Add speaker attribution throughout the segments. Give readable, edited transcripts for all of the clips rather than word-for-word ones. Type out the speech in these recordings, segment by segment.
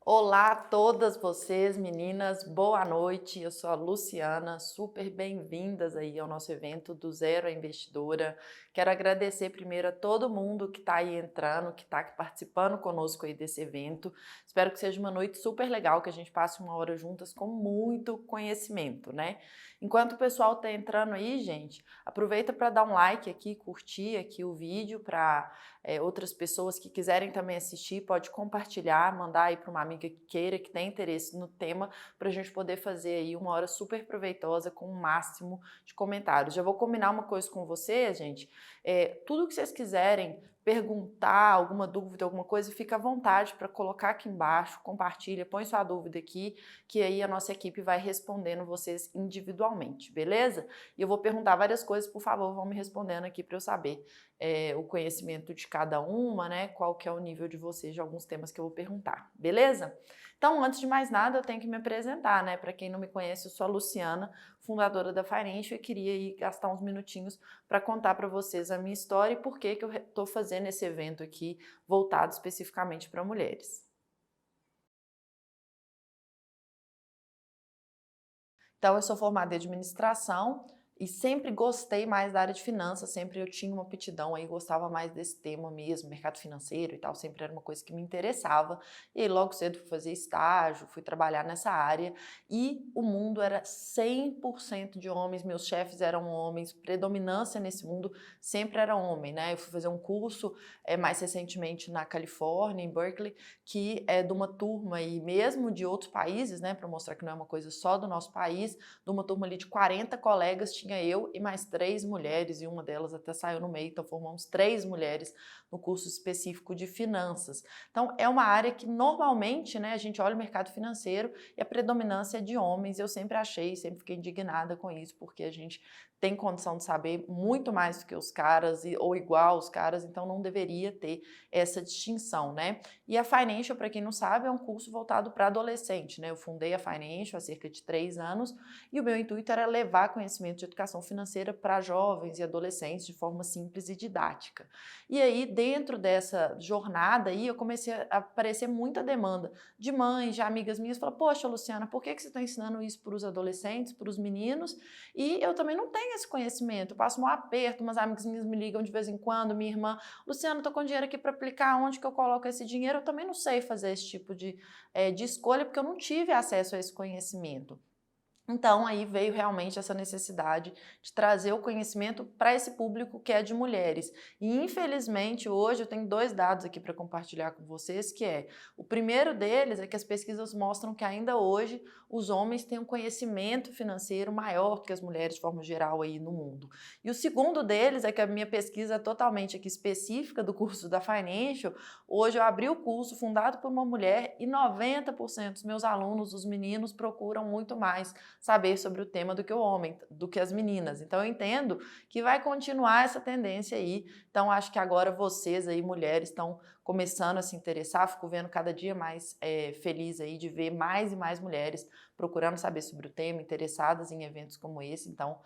Speaker 1: Olá a todas vocês, meninas, boa noite. Eu sou a Luciana, super bem-vindas aí ao nosso evento do Zero à Investidora. Quero agradecer primeiro a todo mundo que está aí entrando, que está participando conosco aí desse evento. Espero que seja uma noite super legal, que a gente passe uma hora juntas com muito conhecimento, né? Enquanto o pessoal está entrando aí, gente, aproveita para dar um like aqui, curtir aqui o vídeo para outras pessoas que quiserem também assistir, pode compartilhar, mandar aí para uma amiga que queira, que tem interesse no tema, para a gente poder fazer aí uma hora super proveitosa com o máximo de comentários. Já vou combinar uma coisa com vocês, gente, tudo que vocês quiserem perguntar, alguma dúvida, alguma coisa, fica à vontade para colocar aqui embaixo, compartilha, põe sua dúvida aqui, que aí a nossa equipe vai respondendo vocês individualmente, beleza? E eu vou perguntar várias coisas, por favor, vão me respondendo aqui para eu saber o conhecimento de cada uma, né? Qual que é o nível de vocês de alguns temas que eu vou perguntar, beleza? Então, antes de mais nada, eu tenho que me apresentar, né? Para quem não me conhece, eu sou a Luciana, fundadora da Financial, e queria aí gastar uns minutinhos para contar para vocês a minha história e por que eu estou fazendo esse evento aqui voltado especificamente para mulheres. Então, eu sou formada em administração e sempre gostei mais da área de finanças, sempre eu tinha uma aptidão aí, gostava mais desse tema mesmo, mercado financeiro e tal, sempre era uma coisa que me interessava. E aí, logo cedo fui fazer estágio, fui trabalhar nessa área e o mundo era 100% de homens, meus chefes eram homens, predominância nesse mundo sempre era homem, né? Eu fui fazer um curso mais recentemente na Califórnia, em Berkeley, que é de uma turma e mesmo de outros países, né, para mostrar que não é uma coisa só do nosso país, de uma turma ali de 40 colegas, tinha eu e mais 3 mulheres, e uma delas até saiu no meio, então formamos 3 mulheres no curso específico de finanças. Então, é uma área que normalmente, né, a gente olha o mercado financeiro e a predominância é de homens. Eu sempre achei, sempre fiquei indignada com isso, porque a gente tem condição de saber muito mais do que os caras, ou igual aos caras, então não deveria ter essa distinção, né? E a Financial, para quem não sabe, é um curso voltado para adolescente, né? Eu fundei a Financial há cerca de 3 anos e o meu intuito era levar conhecimento de educação financeira para jovens e adolescentes de forma simples e didática. E aí, dentro dessa jornada aí, eu comecei a aparecer muita demanda de mães, de amigas minhas, falaram, poxa, Luciana, por que você está ensinando isso para os adolescentes, para os meninos? E eu também não tenho esse conhecimento, eu passo um aperto, umas amigas minhas me ligam de vez em quando, minha irmã, Luciana, estou com dinheiro aqui para aplicar, onde que eu coloco esse dinheiro? Eu também não sei fazer esse tipo de escolha, porque eu não tive acesso a esse conhecimento. Então, aí veio realmente essa necessidade de trazer o conhecimento para esse público que é de mulheres. E, infelizmente, hoje eu tenho 2 dados aqui para compartilhar com vocês, que é, o primeiro deles é que as pesquisas mostram que ainda hoje os homens têm um conhecimento financeiro maior que as mulheres de forma geral aí no mundo. E o segundo deles é que a minha pesquisa é totalmente aqui específica do curso da Financial. Hoje eu abri o curso fundado por uma mulher e 90% dos meus alunos, os meninos, procuram muito mais saber sobre o tema do que o homem, do que as meninas. Então eu entendo que vai continuar essa tendência aí. Então acho que agora vocês aí, mulheres, estão começando a se interessar, fico vendo cada dia mais feliz aí de ver mais e mais mulheres procurando saber sobre o tema, interessadas em eventos como esse. Então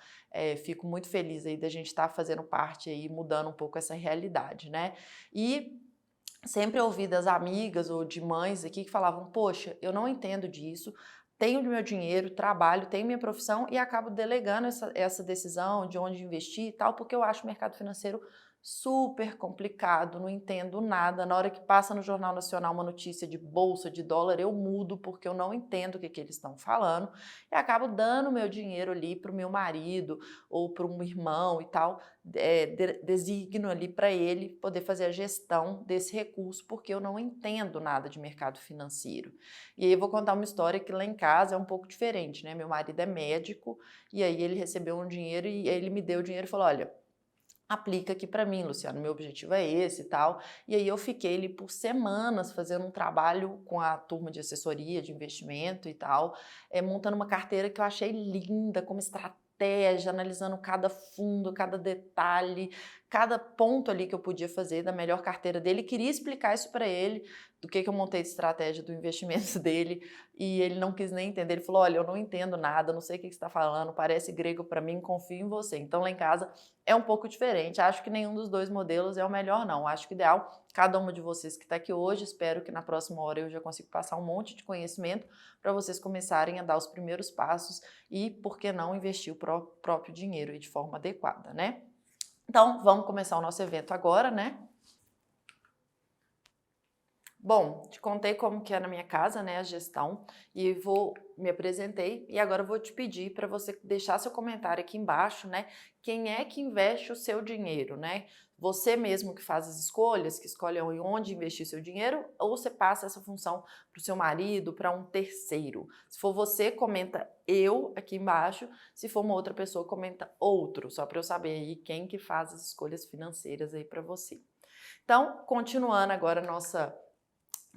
Speaker 1: fico muito feliz aí da gente estar fazendo parte aí, mudando um pouco essa realidade, né? E sempre ouvi das amigas ou de mães aqui que falavam, poxa, eu não entendo disso, tenho meu dinheiro, trabalho, tenho minha profissão e acabo delegando essa decisão de onde investir e tal, porque eu acho o mercado financeiro super complicado, não entendo nada. Na hora que passa no Jornal Nacional uma notícia de bolsa, de dólar, eu mudo porque eu não entendo o que eles estão falando e acabo dando meu dinheiro ali para o meu marido ou para um irmão e tal, designo ali para ele poder fazer a gestão desse recurso, porque eu não entendo nada de mercado financeiro. E aí eu vou contar uma história que lá em casa é um pouco diferente, né? Meu marido é médico e aí ele recebeu um dinheiro e ele me deu o dinheiro e falou, olha, aplica aqui para mim, Luciano, meu objetivo é esse e tal. E aí eu fiquei ali por semanas fazendo um trabalho com a turma de assessoria, de investimento e tal, montando uma carteira que eu achei linda, como estratégia, analisando cada fundo, cada detalhe, cada ponto ali que eu podia fazer da melhor carteira dele, queria explicar isso para ele, do que eu montei de estratégia do investimento dele, e ele não quis nem entender. Ele falou: olha, eu não entendo nada, não sei o que você está falando, parece grego para mim, confio em você. Então lá em casa é um pouco diferente. Acho que nenhum dos dois modelos é o melhor, não. Acho que o ideal, cada uma de vocês que está aqui hoje, espero que na próxima hora eu já consiga passar um monte de conhecimento para vocês começarem a dar os primeiros passos e, por que não, investir o próprio dinheiro de forma adequada, né? Então, vamos começar o nosso evento agora, né? Bom, te contei como que é na minha casa, né, a gestão, e me apresentei, e agora eu vou te pedir para você deixar seu comentário aqui embaixo, né, quem é que investe o seu dinheiro, né? Você mesmo que faz as escolhas, que escolhe onde investir seu dinheiro, ou você passa essa função para o seu marido, para um terceiro? Se for você, comenta eu aqui embaixo, se for uma outra pessoa, comenta outro, só para eu saber aí quem que faz as escolhas financeiras aí para você. Então, continuando agora a nossa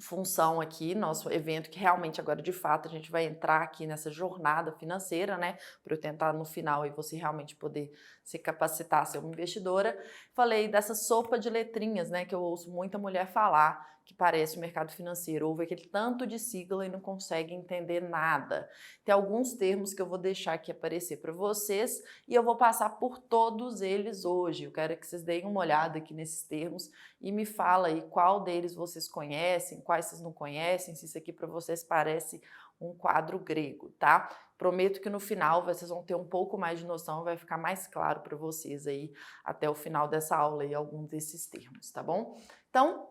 Speaker 1: função aqui, nosso evento, que realmente agora de fato a gente vai entrar aqui nessa jornada financeira, né, para eu tentar no final e você realmente poder se capacitar a ser uma investidora. Falei dessa sopa de letrinhas, né, que eu ouço muita mulher falar, que parece o mercado financeiro, ouve aquele tanto de sigla e não consegue entender nada. Tem alguns termos que eu vou deixar aqui aparecer para vocês e eu vou passar por todos eles hoje. Eu quero que vocês deem uma olhada aqui nesses termos e me fala aí qual deles vocês conhecem, quais vocês não conhecem, se isso aqui para vocês parece um quadro grego, tá? Prometo que no final vocês vão ter um pouco mais de noção, vai ficar mais claro para vocês aí até o final dessa aula aí algum desses termos, tá bom? Então,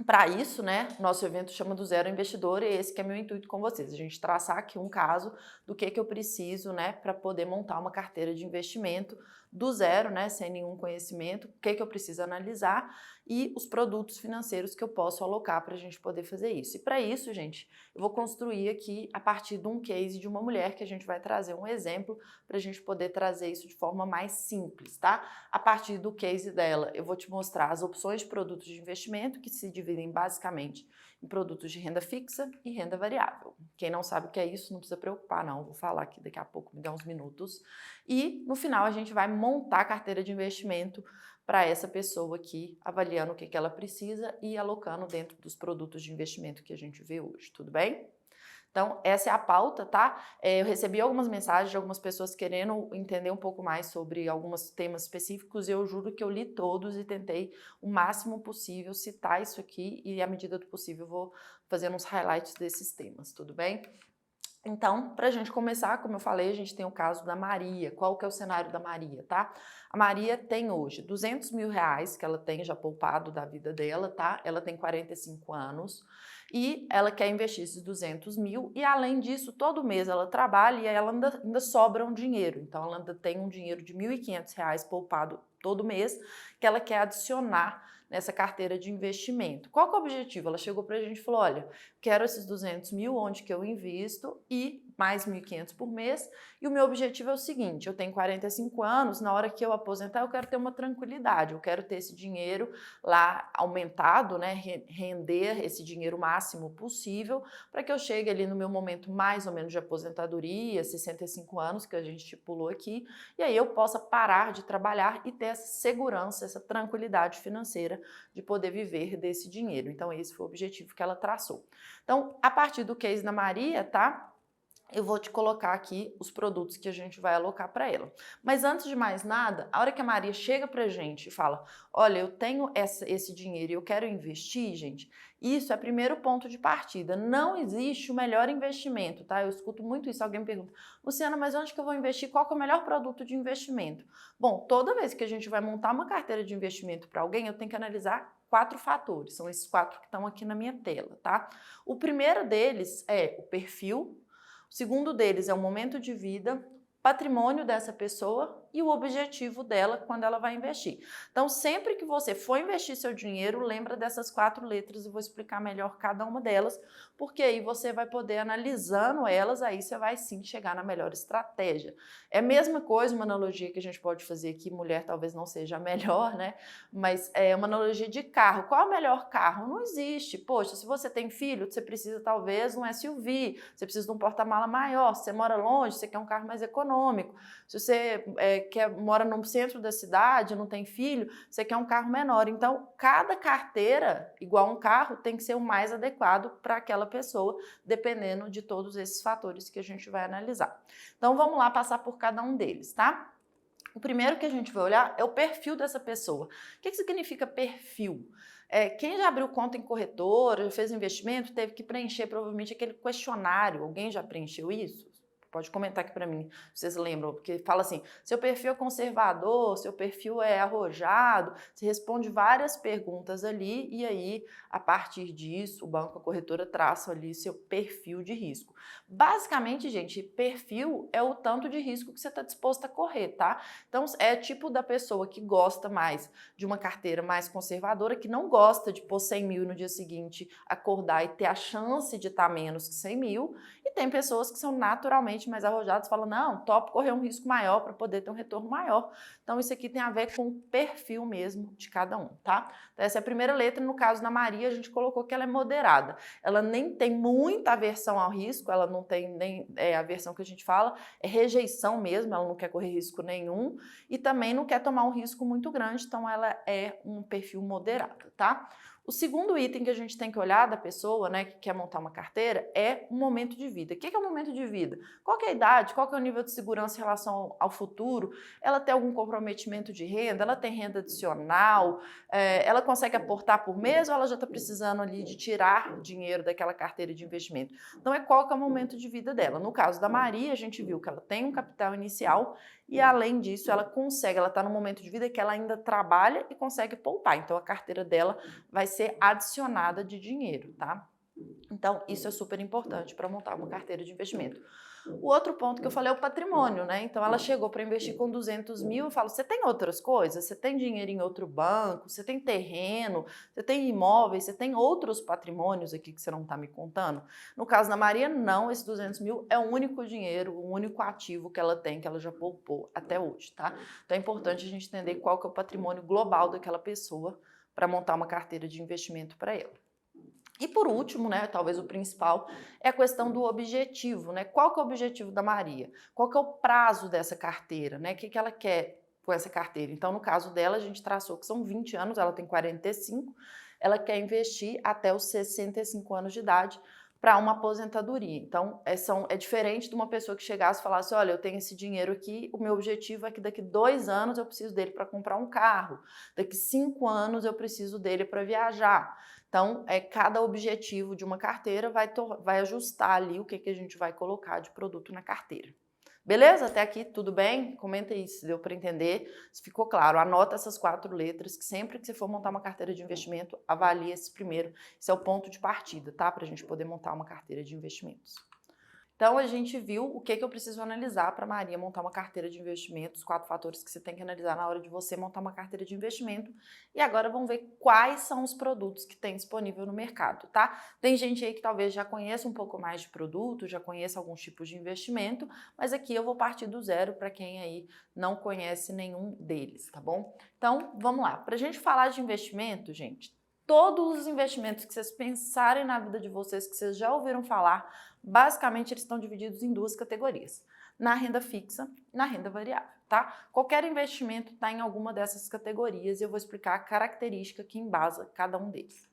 Speaker 1: para isso, né, nosso evento chama do Zero Investidor e esse que é meu intuito com vocês, a gente traçar aqui um caso do que eu preciso, né, para poder montar uma carteira de investimento do zero, né, sem nenhum conhecimento, o que eu preciso analisar e os produtos financeiros que eu posso alocar para a gente poder fazer isso. E para isso, gente, eu vou construir aqui a partir de um case de uma mulher que a gente vai trazer um exemplo para a gente poder trazer isso de forma mais simples, tá? A partir do case dela, eu vou te mostrar as opções de produtos de investimento que se dividem basicamente em produtos de renda fixa e renda variável. Quem não sabe o que é isso, não precisa preocupar não, vou falar aqui daqui a pouco, me dá uns minutos. E no final a gente vai montar a carteira de investimento para essa pessoa aqui, avaliando o que ela precisa e alocando dentro dos produtos de investimento que a gente vê hoje, tudo bem? Então, essa é a pauta, tá? Eu recebi algumas mensagens de algumas pessoas querendo entender um pouco mais sobre alguns temas específicos e eu juro que eu li todos e tentei o máximo possível citar isso aqui e, à medida do possível, eu vou fazendo uns highlights desses temas, tudo bem? Então, para a gente começar, como eu falei, a gente tem o caso da Maria. Qual que é o cenário da Maria, tá? A Maria tem hoje R$200 mil que ela tem já poupado da vida dela, tá? Ela tem 45 anos e ela quer investir esses 200 mil e, além disso, todo mês ela trabalha e ela ainda sobra um dinheiro. Então, ela ainda tem um dinheiro de R$1.500 poupado todo mês que ela quer adicionar nessa carteira de investimento. Qual que é o objetivo? Ela chegou para a gente e falou, olha, quero esses 200 mil, onde que eu invisto e mais 1.500 por mês e o meu objetivo é o seguinte, eu tenho 45 anos, na hora que eu aposentar eu quero ter uma tranquilidade, eu quero ter esse dinheiro lá aumentado, né, render esse dinheiro o máximo possível para que eu chegue ali no meu momento mais ou menos de aposentadoria, 65 anos que a gente estipulou aqui, e aí eu possa parar de trabalhar e ter essa segurança, essa tranquilidade financeira de poder viver desse dinheiro. Então esse foi o objetivo que ela traçou. Então, a partir do case da Maria, tá? Eu vou te colocar aqui os produtos que a gente vai alocar para ela. Mas antes de mais nada, a hora que a Maria chega pra gente e fala, olha, eu tenho esse dinheiro e eu quero investir, gente, isso é o primeiro ponto de partida. Não existe o melhor investimento, tá? Eu escuto muito isso, alguém me pergunta, Luciana, mas onde que eu vou investir? Qual que é o melhor produto de investimento? Bom, toda vez que a gente vai montar uma carteira de investimento para alguém, eu tenho que analisar 4 fatores, são esses 4 que estão aqui na minha tela, tá? O primeiro deles é o perfil, o segundo deles é o momento de vida, patrimônio dessa pessoa e o objetivo dela quando ela vai investir. Então, sempre que você for investir seu dinheiro, lembra dessas 4 letras e vou explicar melhor cada uma delas, porque aí você vai poder, analisando elas, aí você vai sim chegar na melhor estratégia. É a mesma coisa, uma analogia que a gente pode fazer aqui, mulher talvez não seja a melhor, né? Mas é uma analogia de carro. Qual é o melhor carro? Não existe. Poxa, se você tem filho, você precisa talvez de um SUV, você precisa de um porta-mala maior, se você mora longe, você quer um carro mais econômico. Se você mora no centro da cidade, não tem filho, você quer um carro menor. Então, cada carteira, igual um carro, tem que ser o mais adequado para aquela pessoa, dependendo de todos esses fatores que a gente vai analisar. Então, vamos lá passar por cada um deles, tá? O primeiro que a gente vai olhar é o perfil dessa pessoa. O que significa perfil? Quem já abriu conta em corretora, já fez investimento, teve que preencher provavelmente aquele questionário. Alguém já preencheu isso? Pode comentar aqui para mim, se vocês lembram, porque fala assim, seu perfil é conservador, seu perfil é arrojado, você responde várias perguntas ali e aí, a partir disso, o banco, a corretora traça ali seu perfil de risco. Basicamente, gente, perfil é o tanto de risco que você está disposto a correr, tá? Então, é tipo da pessoa que gosta mais de uma carteira mais conservadora, que não gosta de pôr 100 mil no dia seguinte, acordar e ter a chance de estar menos que 100 mil, e tem pessoas que são naturalmente mais arrojados, falam, não, topo correr um risco maior para poder ter um retorno maior. Então, isso aqui tem a ver com o perfil mesmo de cada um, tá? Então, essa é a primeira letra. No caso da Maria, a gente colocou que ela é moderada. Ela nem tem muita aversão ao risco, ela não tem nem a aversão que a gente fala, é rejeição mesmo, ela não quer correr risco nenhum e também não quer tomar um risco muito grande, então ela é um perfil moderado, tá? O segundo item que a gente tem que olhar da pessoa, né, que quer montar uma carteira, é o momento de vida. O que é o momento de vida? Qual que é a idade? Qual que é o nível de segurança em relação ao futuro? Ela tem algum comprometimento de renda? Ela tem renda adicional? Ela consegue aportar por mês ou ela já está precisando ali de tirar dinheiro daquela carteira de investimento? Então, qual que é o momento de vida dela? No caso da Maria, a gente viu que ela tem um capital inicial e, além disso, ela está no momento de vida que ela ainda trabalha e consegue poupar. Então, a carteira dela vai ser adicionada de dinheiro, tá? Então, isso é super importante para montar uma carteira de investimento. O outro ponto que eu falei é o patrimônio, né? Então, ela chegou para investir com 200 mil, eu falo, você tem outras coisas? Você tem dinheiro em outro banco? Você tem terreno? Você tem imóveis? Você tem outros patrimônios aqui que você não está me contando? No caso da Maria, não, esse 200 mil é o único dinheiro, o único ativo que ela tem, que ela já poupou até hoje, tá? Então, é importante a gente entender qual que é o patrimônio global daquela pessoa para montar uma carteira de investimento para ela. E por último, né, talvez o principal, é a questão do objetivo, né? Qual que é o objetivo da Maria? Qual que é o prazo dessa carteira, né? O que ela quer com essa carteira? Então, no caso dela, a gente traçou que são 20 anos, ela tem 45, ela quer investir até os 65 anos de idade para uma aposentadoria. Então, é diferente de uma pessoa que chegasse e falasse, olha, eu tenho esse dinheiro aqui, o meu objetivo é que daqui 2 anos eu preciso dele para comprar um carro, daqui 5 anos eu preciso dele para viajar. Então, cada objetivo de uma carteira vai ajustar ali o que a gente vai colocar de produto na carteira. Beleza? Até aqui tudo bem? Comenta aí se deu para entender, se ficou claro. Anota essas 4 letras, que sempre que você for montar uma carteira de investimento, avalie esse primeiro. Esse é o ponto de partida, tá? Para a gente poder montar uma carteira de investimentos. Então, a gente viu o que eu preciso analisar para a Maria montar uma carteira de investimentos, 4 fatores que você tem que analisar na hora de você montar uma carteira de investimento. E agora vamos ver quais são os produtos que tem disponível no mercado, tá? Tem gente aí que talvez já conheça um pouco mais de produto, já conheça alguns tipos de investimento, mas aqui eu vou partir do zero para quem aí não conhece nenhum deles, tá bom? Então, vamos lá. Para a gente falar de investimento, gente, todos os investimentos que vocês pensarem na vida de vocês, que vocês já ouviram falar, basicamente eles estão divididos em 2 categorias, na renda fixa e na renda variável, tá? Qualquer investimento está em alguma dessas categorias e eu vou explicar a característica que embasa cada um deles.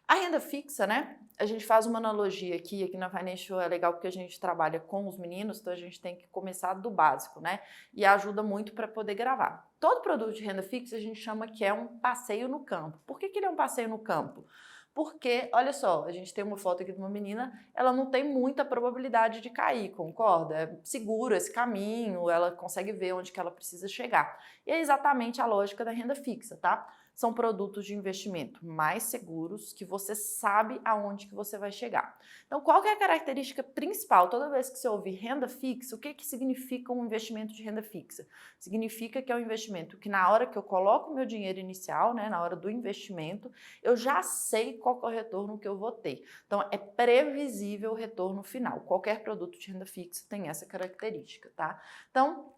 Speaker 1: A renda fixa, né? A gente faz uma analogia aqui na Financial é legal porque a gente trabalha com os meninos, então a gente tem que começar do básico, né? E ajuda muito para poder gravar. Todo produto de renda fixa a gente chama que é um passeio no campo. Por que ele é um passeio no campo? Porque, olha só, a gente tem uma foto aqui de uma menina, ela não tem muita probabilidade de cair, concorda? É seguro esse caminho, ela consegue ver onde que ela precisa chegar. E é exatamente a lógica da renda fixa, tá? São produtos de investimento mais seguros que você sabe aonde que você vai chegar. Então, qual que é a característica principal? Toda vez que você ouvir renda fixa, o que significa um investimento de renda fixa? Significa que é um investimento que na hora que eu coloco o meu dinheiro inicial, né, na hora do investimento, eu já sei qual que é o retorno que eu vou ter. Então, é previsível o retorno final. Qualquer produto de renda fixa tem essa característica, tá? Então,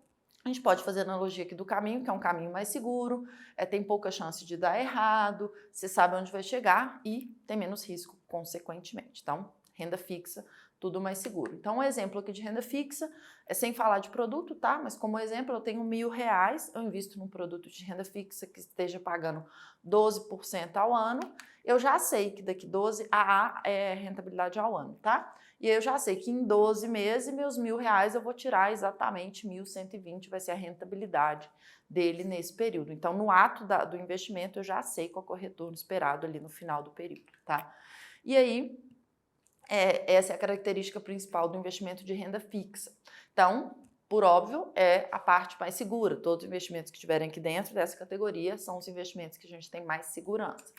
Speaker 1: a gente pode fazer analogia aqui do caminho, que é um caminho mais seguro, tem pouca chance de dar errado, você sabe onde vai chegar e tem menos risco, consequentemente. Então, renda fixa, tudo mais seguro. Então, um exemplo aqui de renda fixa é sem falar de produto, tá? Mas como exemplo, eu tenho R$1.000, eu invisto num produto de renda fixa que esteja pagando 12% ao ano, eu já sei que daqui 12 a é rentabilidade ao ano, tá? E eu já sei que em 12 meses, meus R$1.000 eu vou tirar exatamente 1.120, vai ser a rentabilidade dele nesse período. Então, no ato do investimento, eu já sei qual é o retorno esperado ali no final do período, tá? E aí, essa é a característica principal do investimento de renda fixa. Então, por óbvio, é a parte mais segura. Todos os investimentos que estiverem aqui dentro dessa categoria são os investimentos que a gente tem mais segurança.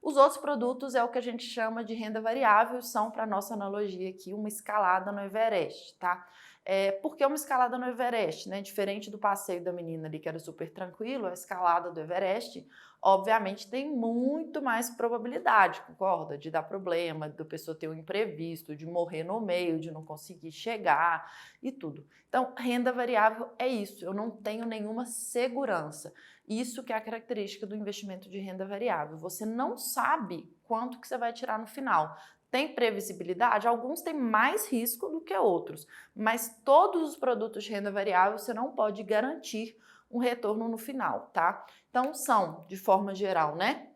Speaker 1: Os outros produtos é o que a gente chama de renda variável, são, para nossa analogia aqui, uma escalada no Everest, tá? Por que uma escalada no Everest, né? Diferente do passeio da menina ali, que era super tranquilo, a escalada do Everest, obviamente, tem muito mais probabilidade, concorda? De dar problema, da pessoa ter um imprevisto, de morrer no meio, de não conseguir chegar e tudo. Então, renda variável é isso, eu não tenho nenhuma segurança. Isso que é a característica do investimento de renda variável. Você não sabe quanto que você vai tirar no final. Tem previsibilidade? Alguns têm mais risco do que outros, mas todos os produtos de renda variável você não pode garantir um retorno no final, tá? Então são, de forma geral, né?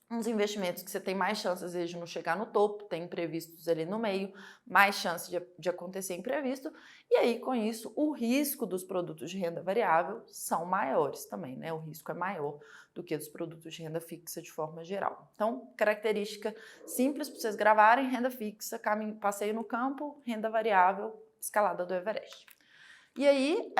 Speaker 1: Uns investimentos que você tem mais chance, às vezes, de não chegar no topo, tem imprevistos ali no meio, mais chance de acontecer imprevisto, e aí, com isso, o risco dos produtos de renda variável são maiores também, né? O risco é maior do que dos produtos de renda fixa de forma geral. Então, característica simples para vocês gravarem: renda fixa, passeio no campo, renda variável, escalada do Everest. E aí,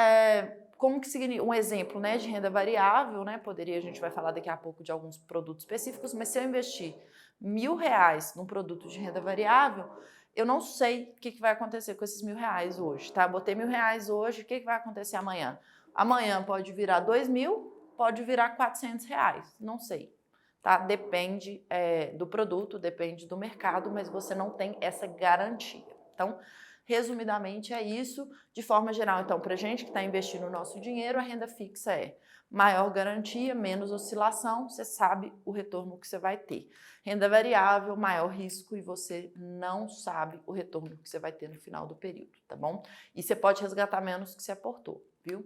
Speaker 1: como que significa um exemplo, né, de renda variável, né? A gente vai falar daqui a pouco de alguns produtos específicos, mas se eu investir R$1.000 num produto de renda variável, eu não sei o que vai acontecer com esses R$1.000 hoje, tá? Botei R$1.000 hoje, o que vai acontecer amanhã? Amanhã pode virar 2.000, pode virar R$400, não sei. Tá? Depende do produto, depende do mercado, mas você não tem essa garantia. Então, resumidamente é isso. De forma geral, então, para a gente que está investindo o nosso dinheiro, a renda fixa é maior garantia, menos oscilação, você sabe o retorno que você vai ter. Renda variável, maior risco e você não sabe o retorno que você vai ter no final do período, tá bom? E você pode resgatar menos que você aportou, viu?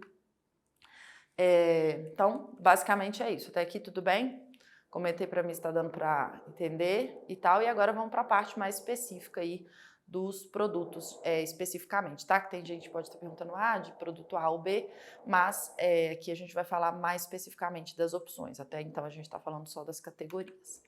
Speaker 1: Então, basicamente é isso. Até aqui tudo bem? Comentei para mim se está dando para entender e tal. E agora vamos para a parte mais específica aí dos produtos especificamente, tá? Que tem gente que pode estar perguntando de produto A ou B, mas aqui a gente vai falar mais especificamente das opções. Até então a gente está falando só das categorias.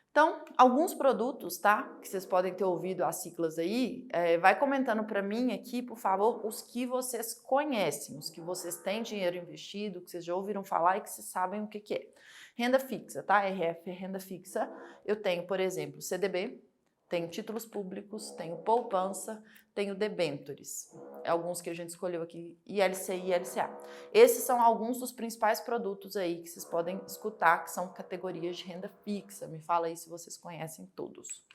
Speaker 1: Então, alguns produtos, tá? Que vocês podem ter ouvido as siglas aí, vai comentando para mim aqui, por favor, os que vocês conhecem, os que vocês têm dinheiro investido, que vocês já ouviram falar e que vocês sabem o que é. Renda fixa, tá? RF é renda fixa. Eu tenho, por exemplo, CDB, tenho títulos públicos, tenho poupança, tenho debêntures. Alguns que a gente escolheu aqui, ILCI e ILCA. Esses são alguns dos principais produtos aí que vocês podem escutar, que são categorias de renda fixa. Me fala aí se vocês conhecem todos.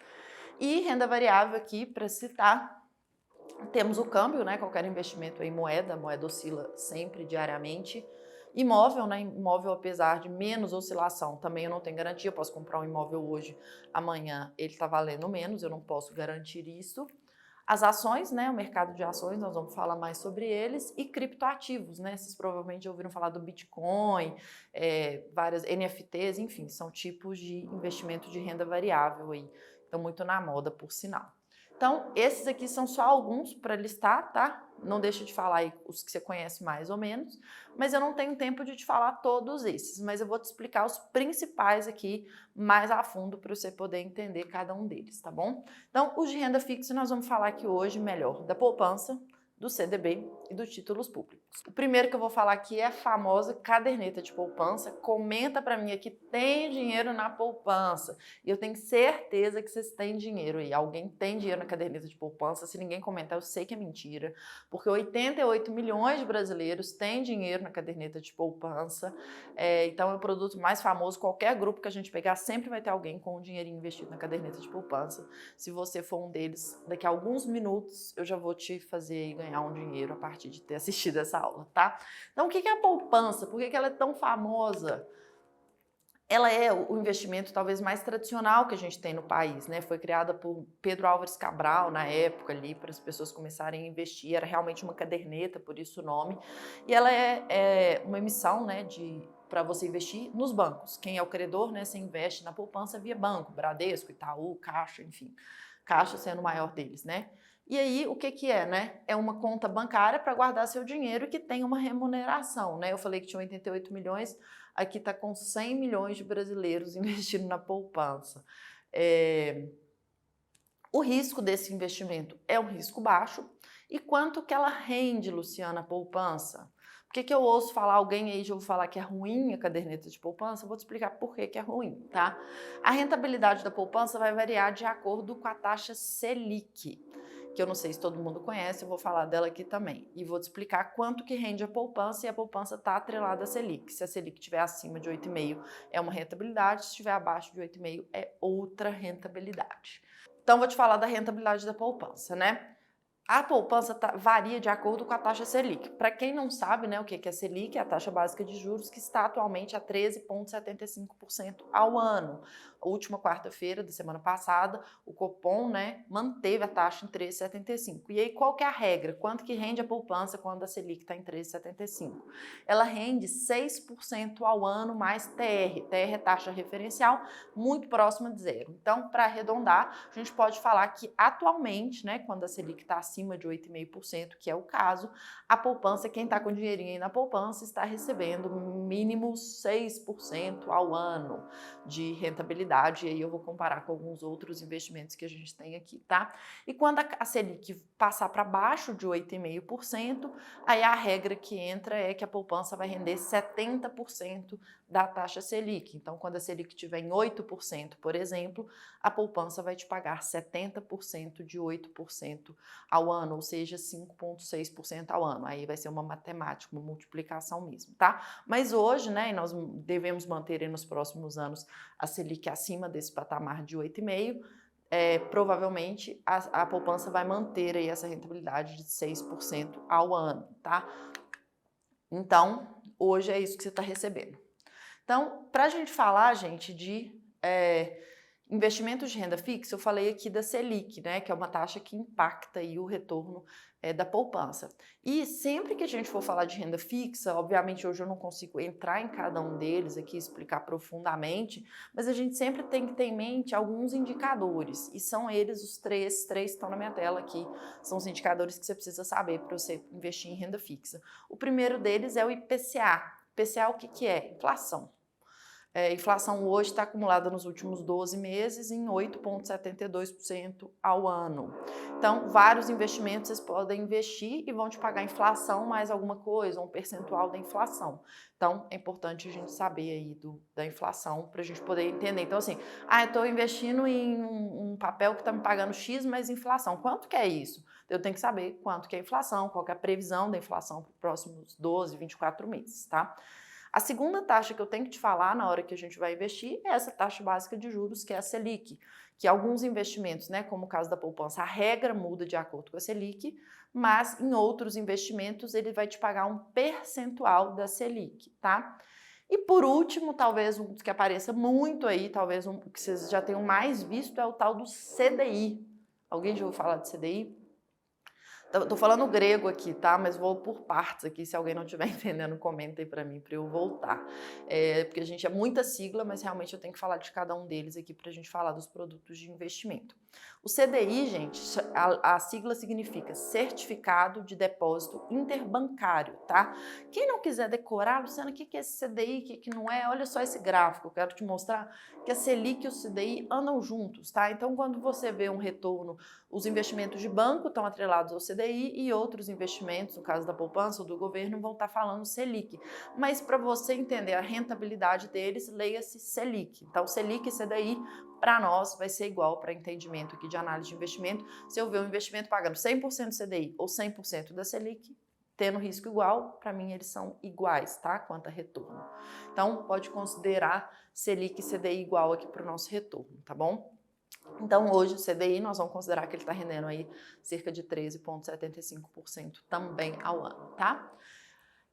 Speaker 1: E renda variável aqui, para citar, temos o câmbio, né? Qualquer investimento em moeda, a moeda oscila sempre, diariamente. Imóvel, né? Imóvel, apesar de menos oscilação, também eu não tenho garantia. Eu posso comprar um imóvel hoje, amanhã ele está valendo menos, eu não posso garantir isso. As ações, né? O mercado de ações, nós vamos falar mais sobre eles. E criptoativos, né? Vocês provavelmente já ouviram falar do Bitcoin, várias NFTs, enfim, são tipos de investimento de renda variável aí. Estão muito na moda, por sinal. Então, esses aqui são só alguns para listar, tá? Não deixa de falar aí os que você conhece mais ou menos, mas eu não tenho tempo de te falar todos esses, mas eu vou te explicar os principais aqui mais a fundo para você poder entender cada um deles, tá bom? Então, os de renda fixa nós vamos falar aqui hoje melhor da poupança, do CDB e dos títulos públicos. O primeiro que eu vou falar aqui é a famosa caderneta de poupança. Comenta para mim aqui, tem dinheiro na poupança? E eu tenho certeza que vocês têm dinheiro aí. Alguém tem dinheiro na caderneta de poupança? Se ninguém comentar, eu sei que é mentira, porque 88 milhões de brasileiros têm dinheiro na caderneta de poupança. Então é o produto mais famoso. Qualquer grupo que a gente pegar, sempre vai ter alguém com um dinheirinho investido na caderneta de poupança. Se você for um deles, daqui a alguns minutos eu já vou te fazer ganhar um dinheiro a partir de ter assistido essa aula, tá? Então, o que é a poupança? Por que ela é tão famosa? ela é o investimento talvez mais tradicional que a gente tem no país, né? Foi criada por Pedro Álvares Cabral na época ali, para as pessoas começarem a investir, era realmente uma caderneta, por isso o nome, e ela é uma emissão, né, para você investir nos bancos. Quem é o credor, né, você investe na poupança via banco, Bradesco, Itaú, Caixa, enfim, Caixa sendo o maior deles, né? E aí, o que é, né? É uma conta bancária para guardar seu dinheiro que tem uma remuneração, né? Eu falei que tinha 88 milhões, aqui está com 100 milhões de brasileiros investindo na poupança. O risco desse investimento é um risco baixo. E quanto que ela rende, Luciana, a poupança? Por que eu ouço falar, alguém aí já ouviu falar que é ruim a caderneta de poupança? Eu vou te explicar por que é ruim, tá? A rentabilidade da poupança vai variar de acordo com a taxa Selic, que eu não sei se todo mundo conhece, eu vou falar dela aqui também. E vou te explicar quanto que rende a poupança, e a poupança está atrelada à Selic. Se a Selic estiver acima de 8,5 é uma rentabilidade, se estiver abaixo de 8,5 é outra rentabilidade. Então, vou te falar da rentabilidade da poupança, né? A poupança varia de acordo com a taxa Selic. Para quem não sabe, né, o que é a Selic, é a taxa básica de juros que está atualmente a 13,75% ao ano. A última quarta-feira da semana passada, o Copom, né, manteve a taxa em 13,75. E aí, qual que é a regra? Quanto que rende a poupança quando a Selic está em 13,75? Ela rende 6% ao ano mais TR. TR é taxa referencial, muito próxima de zero. Então, para arredondar, a gente pode falar que atualmente, né, quando a Selic está acima de 8,5%, que é o caso, a poupança, quem está com dinheirinho aí na poupança, está recebendo mínimo 6% ao ano de rentabilidade, e aí eu vou comparar com alguns outros investimentos que a gente tem aqui, tá? E quando a Selic passar para baixo de 8,5%, aí a regra que entra é que a poupança vai render 70% da taxa Selic. Então, quando a Selic estiver em 8%, por exemplo, a poupança vai te pagar 70% de 8% ao ano, ou seja, 5,6% ao ano. Aí vai ser uma matemática, uma multiplicação mesmo, tá? Mas hoje, né, nós devemos manter nos próximos anos a Selic acima desse patamar de 8,5%, provavelmente a poupança vai manter aí essa rentabilidade de 6% ao ano, tá? Então, hoje é isso que você está recebendo. Então, para a gente falar, gente, de investimentos de renda fixa, eu falei aqui da Selic, né, que é uma taxa que impacta aí o retorno da poupança. E sempre que a gente for falar de renda fixa, obviamente hoje eu não consigo entrar em cada um deles aqui, explicar profundamente, mas a gente sempre tem que ter em mente alguns indicadores, e são eles os três que estão na minha tela aqui, são os indicadores que você precisa saber para você investir em renda fixa. O primeiro deles é o IPCA. IPCA, o que é? Inflação. A inflação hoje está acumulada nos últimos 12 meses em 8,72% ao ano. Então, vários investimentos vocês podem investir e vão te pagar inflação mais alguma coisa, um percentual da inflação. Então, é importante a gente saber aí da inflação para a gente poder entender. Então, assim, eu estou investindo em um papel que está me pagando X mais inflação. Quanto que é isso? Eu tenho que saber quanto que é a inflação, qual que é a previsão da inflação para os próximos 12, 24 meses, tá? A segunda taxa que eu tenho que te falar na hora que a gente vai investir é essa taxa básica de juros, que é a Selic, que alguns investimentos, né, como o caso da poupança, a regra muda de acordo com a Selic, mas em outros investimentos ele vai te pagar um percentual da Selic, tá? E por último, talvez um que apareça muito aí, talvez um que vocês já tenham mais visto é o tal do CDI. Alguém já ouviu falar de CDI? Tô falando grego aqui, tá? Mas vou por partes aqui. Se alguém não estiver entendendo, comenta aí para mim, para eu voltar. Porque a gente é muita sigla, mas realmente eu tenho que falar de cada um deles aqui para a gente falar dos produtos de investimento. O CDI, gente, a sigla significa Certificado de Depósito Interbancário, tá? Quem não quiser decorar, Luciana, o que é esse CDI, o que não é? Olha só esse gráfico, eu quero te mostrar que a Selic e o CDI andam juntos, tá? Então, quando você vê um retorno, os investimentos de banco estão atrelados ao CDI e outros investimentos, no caso da poupança ou do governo, vão estar falando Selic. Mas para você entender a rentabilidade deles, leia-se Selic. Então, Selic e CDI, para nós, vai ser igual para entendimento aqui de análise de investimento. Se eu ver um investimento pagando 100% CDI ou 100% da Selic, tendo risco igual, para mim eles são iguais, tá? Quanto a retorno. Então, pode considerar Selic e CDI igual aqui para o nosso retorno, tá bom? Então, hoje, o CDI, nós vamos considerar que ele está rendendo aí cerca de 13,75% também ao ano, tá?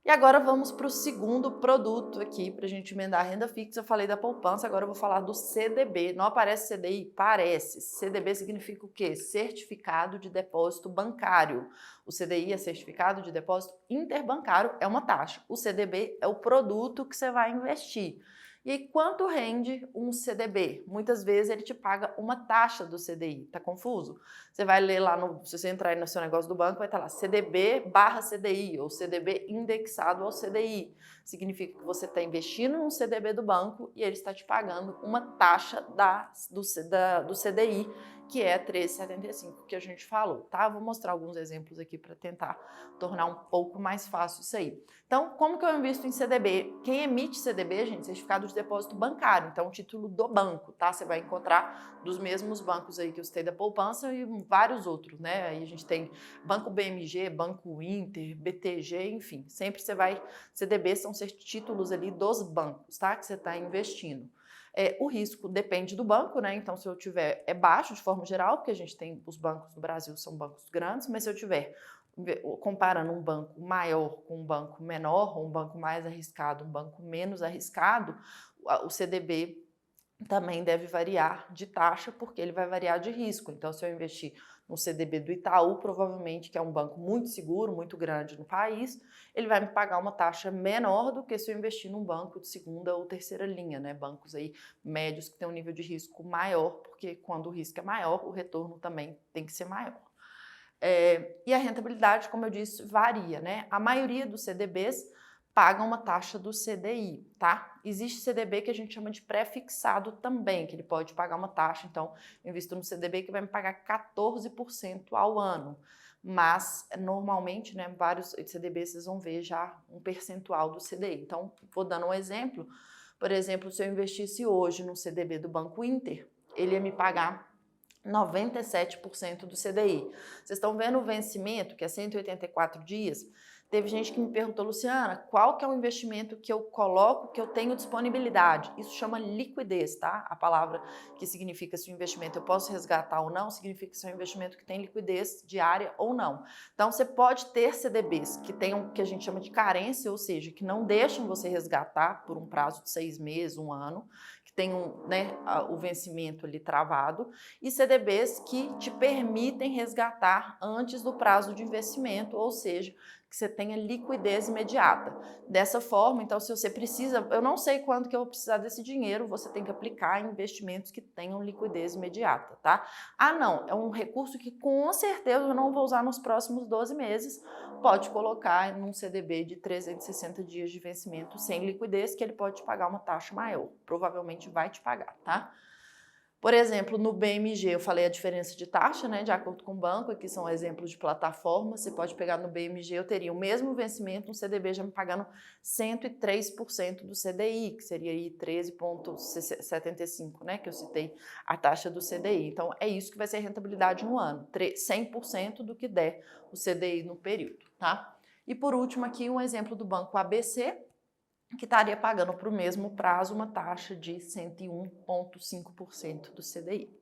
Speaker 1: E agora vamos para o segundo produto aqui, para a gente emendar a renda fixa. Eu falei da poupança, agora eu vou falar do CDB. Não aparece CDI? Parece. CDB significa o quê? Certificado de Depósito Bancário. O CDI é Certificado de Depósito Interbancário, é uma taxa. O CDB é o produto que você vai investir. E aí, quanto rende um CDB? Muitas vezes ele te paga uma taxa do CDI. Tá confuso? Você vai ler lá, se você entrar aí no seu negócio do banco, vai estar lá CDB/CDI ou CDB indexado ao CDI. Significa que você está investindo no CDB do banco e ele está te pagando uma taxa do CDI, que é 13,75 que a gente falou, tá? Vou mostrar alguns exemplos aqui para tentar tornar um pouco mais fácil isso aí. Então, como que eu invisto em CDB? Quem emite CDB, gente, certificado de depósito bancário, então título do banco, tá? Você vai encontrar dos mesmos bancos aí que eu citei da poupança e vários outros, né? Aí a gente tem Banco BMG, Banco Inter, BTG, enfim, sempre você vai, CDB são títulos ali dos bancos, tá? Que você está investindo. O risco depende do banco, né? Então, se eu tiver, é baixo de forma geral, porque a gente tem, os bancos do Brasil são bancos grandes, mas se eu tiver comparando um banco maior com um banco menor, ou um banco mais arriscado, um banco menos arriscado, o CDB também deve variar de taxa, porque ele vai variar de risco. Então, se eu investir no CDB do Itaú, provavelmente, que é um banco muito seguro, muito grande no país, ele vai me pagar uma taxa menor do que se eu investir num banco de segunda ou terceira linha, né? Bancos aí médios que têm um nível de risco maior, porque quando o risco é maior, o retorno também tem que ser maior. E a rentabilidade, como eu disse, varia, né? A maioria dos CDBs paga uma taxa do CDI, tá? Existe CDB que a gente chama de pré-fixado também, que ele pode pagar uma taxa, então eu invisto no CDB que vai me pagar 14% ao ano. Mas, normalmente, né, vários CDBs vocês vão ver já um percentual do CDI. Então, vou dando um exemplo. Por exemplo, se eu investisse hoje no CDB do Banco Inter, ele ia me pagar 97% do CDI. Vocês estão vendo o vencimento, que é 184 dias? Teve gente que me perguntou, Luciana, qual que é o investimento que eu coloco, que eu tenho disponibilidade? Isso chama liquidez, tá? A palavra que significa se o investimento eu posso resgatar ou não, significa se é um investimento que tem liquidez diária ou não. Então, você pode ter CDBs que tenham, que a gente chama de carência, ou seja, que não deixam você resgatar por um prazo de 6 meses, um ano, que tem o vencimento ali travado, e CDBs que te permitem resgatar antes do prazo de investimento, ou seja, que você tenha liquidez imediata. Dessa forma, então, se você precisa, eu não sei quando que eu vou precisar desse dinheiro, você tem que aplicar em investimentos que tenham liquidez imediata, tá? Ah, não, é um recurso que com certeza eu não vou usar nos próximos 12 meses, pode colocar num CDB de 360 dias de vencimento sem liquidez, que ele pode te pagar uma taxa maior, provavelmente vai te pagar, tá? Por exemplo, no BMG, eu falei a diferença de taxa, né, de acordo com o banco, aqui são exemplos de plataforma, você pode pegar no BMG, eu teria o mesmo vencimento, um CDB já me pagando 103% do CDI, que seria aí 13,75, né, que eu citei a taxa do CDI. Então, é isso que vai ser a rentabilidade no ano, 100% do que der o CDI no período, tá? E por último aqui, um exemplo do banco ABC, que estaria pagando para o mesmo prazo uma taxa de 101,5% do CDI.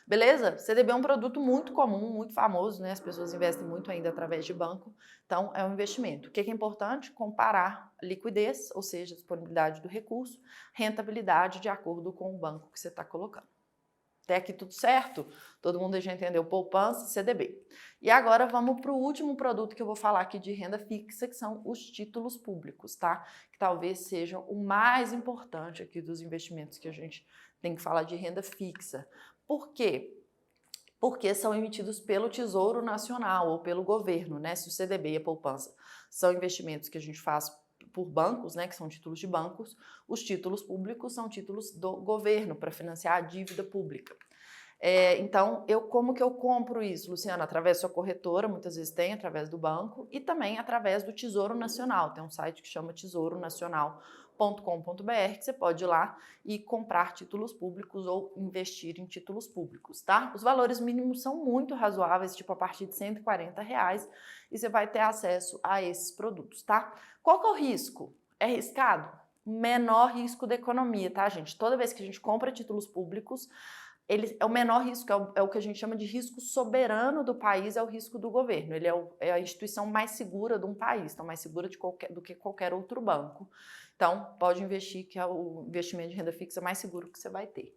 Speaker 1: Beleza? CDB é um produto muito comum, muito famoso, né? As pessoas investem muito ainda através de banco, então é um investimento. O que é importante? Comparar liquidez, ou seja, disponibilidade do recurso, rentabilidade de acordo com o banco que você está colocando. Até aqui tudo certo? Todo mundo já entendeu poupança e CDB. E agora vamos para o último produto que eu vou falar aqui de renda fixa, que são os títulos públicos, tá? Que talvez sejam o mais importante aqui dos investimentos que a gente tem que falar de renda fixa. Por quê? Porque são emitidos pelo Tesouro Nacional ou pelo governo, né? Se o CDB e a poupança são investimentos que a gente faz por bancos, né, que são títulos de bancos, os títulos públicos são títulos do governo para financiar a dívida pública. Então, como que eu compro isso, Luciana? Através da sua corretora, muitas vezes tem, através do banco, e também através do Tesouro Nacional. Tem um site que chama tesouro-nacional.com.br, que você pode ir lá e comprar títulos públicos ou investir em títulos públicos, tá? Os valores mínimos são muito razoáveis, tipo a partir de R$ 140, e você vai ter acesso a esses produtos, tá? Qual que é o risco? É arriscado? Menor risco da economia, tá, gente? Toda vez que a gente compra títulos públicos, ele é o menor risco, é o que a gente chama de risco soberano do país, é o risco do governo. Ele é a instituição mais segura de um país, então mais segura do que qualquer outro banco. Então, pode investir, que é o investimento de renda fixa mais seguro que você vai ter.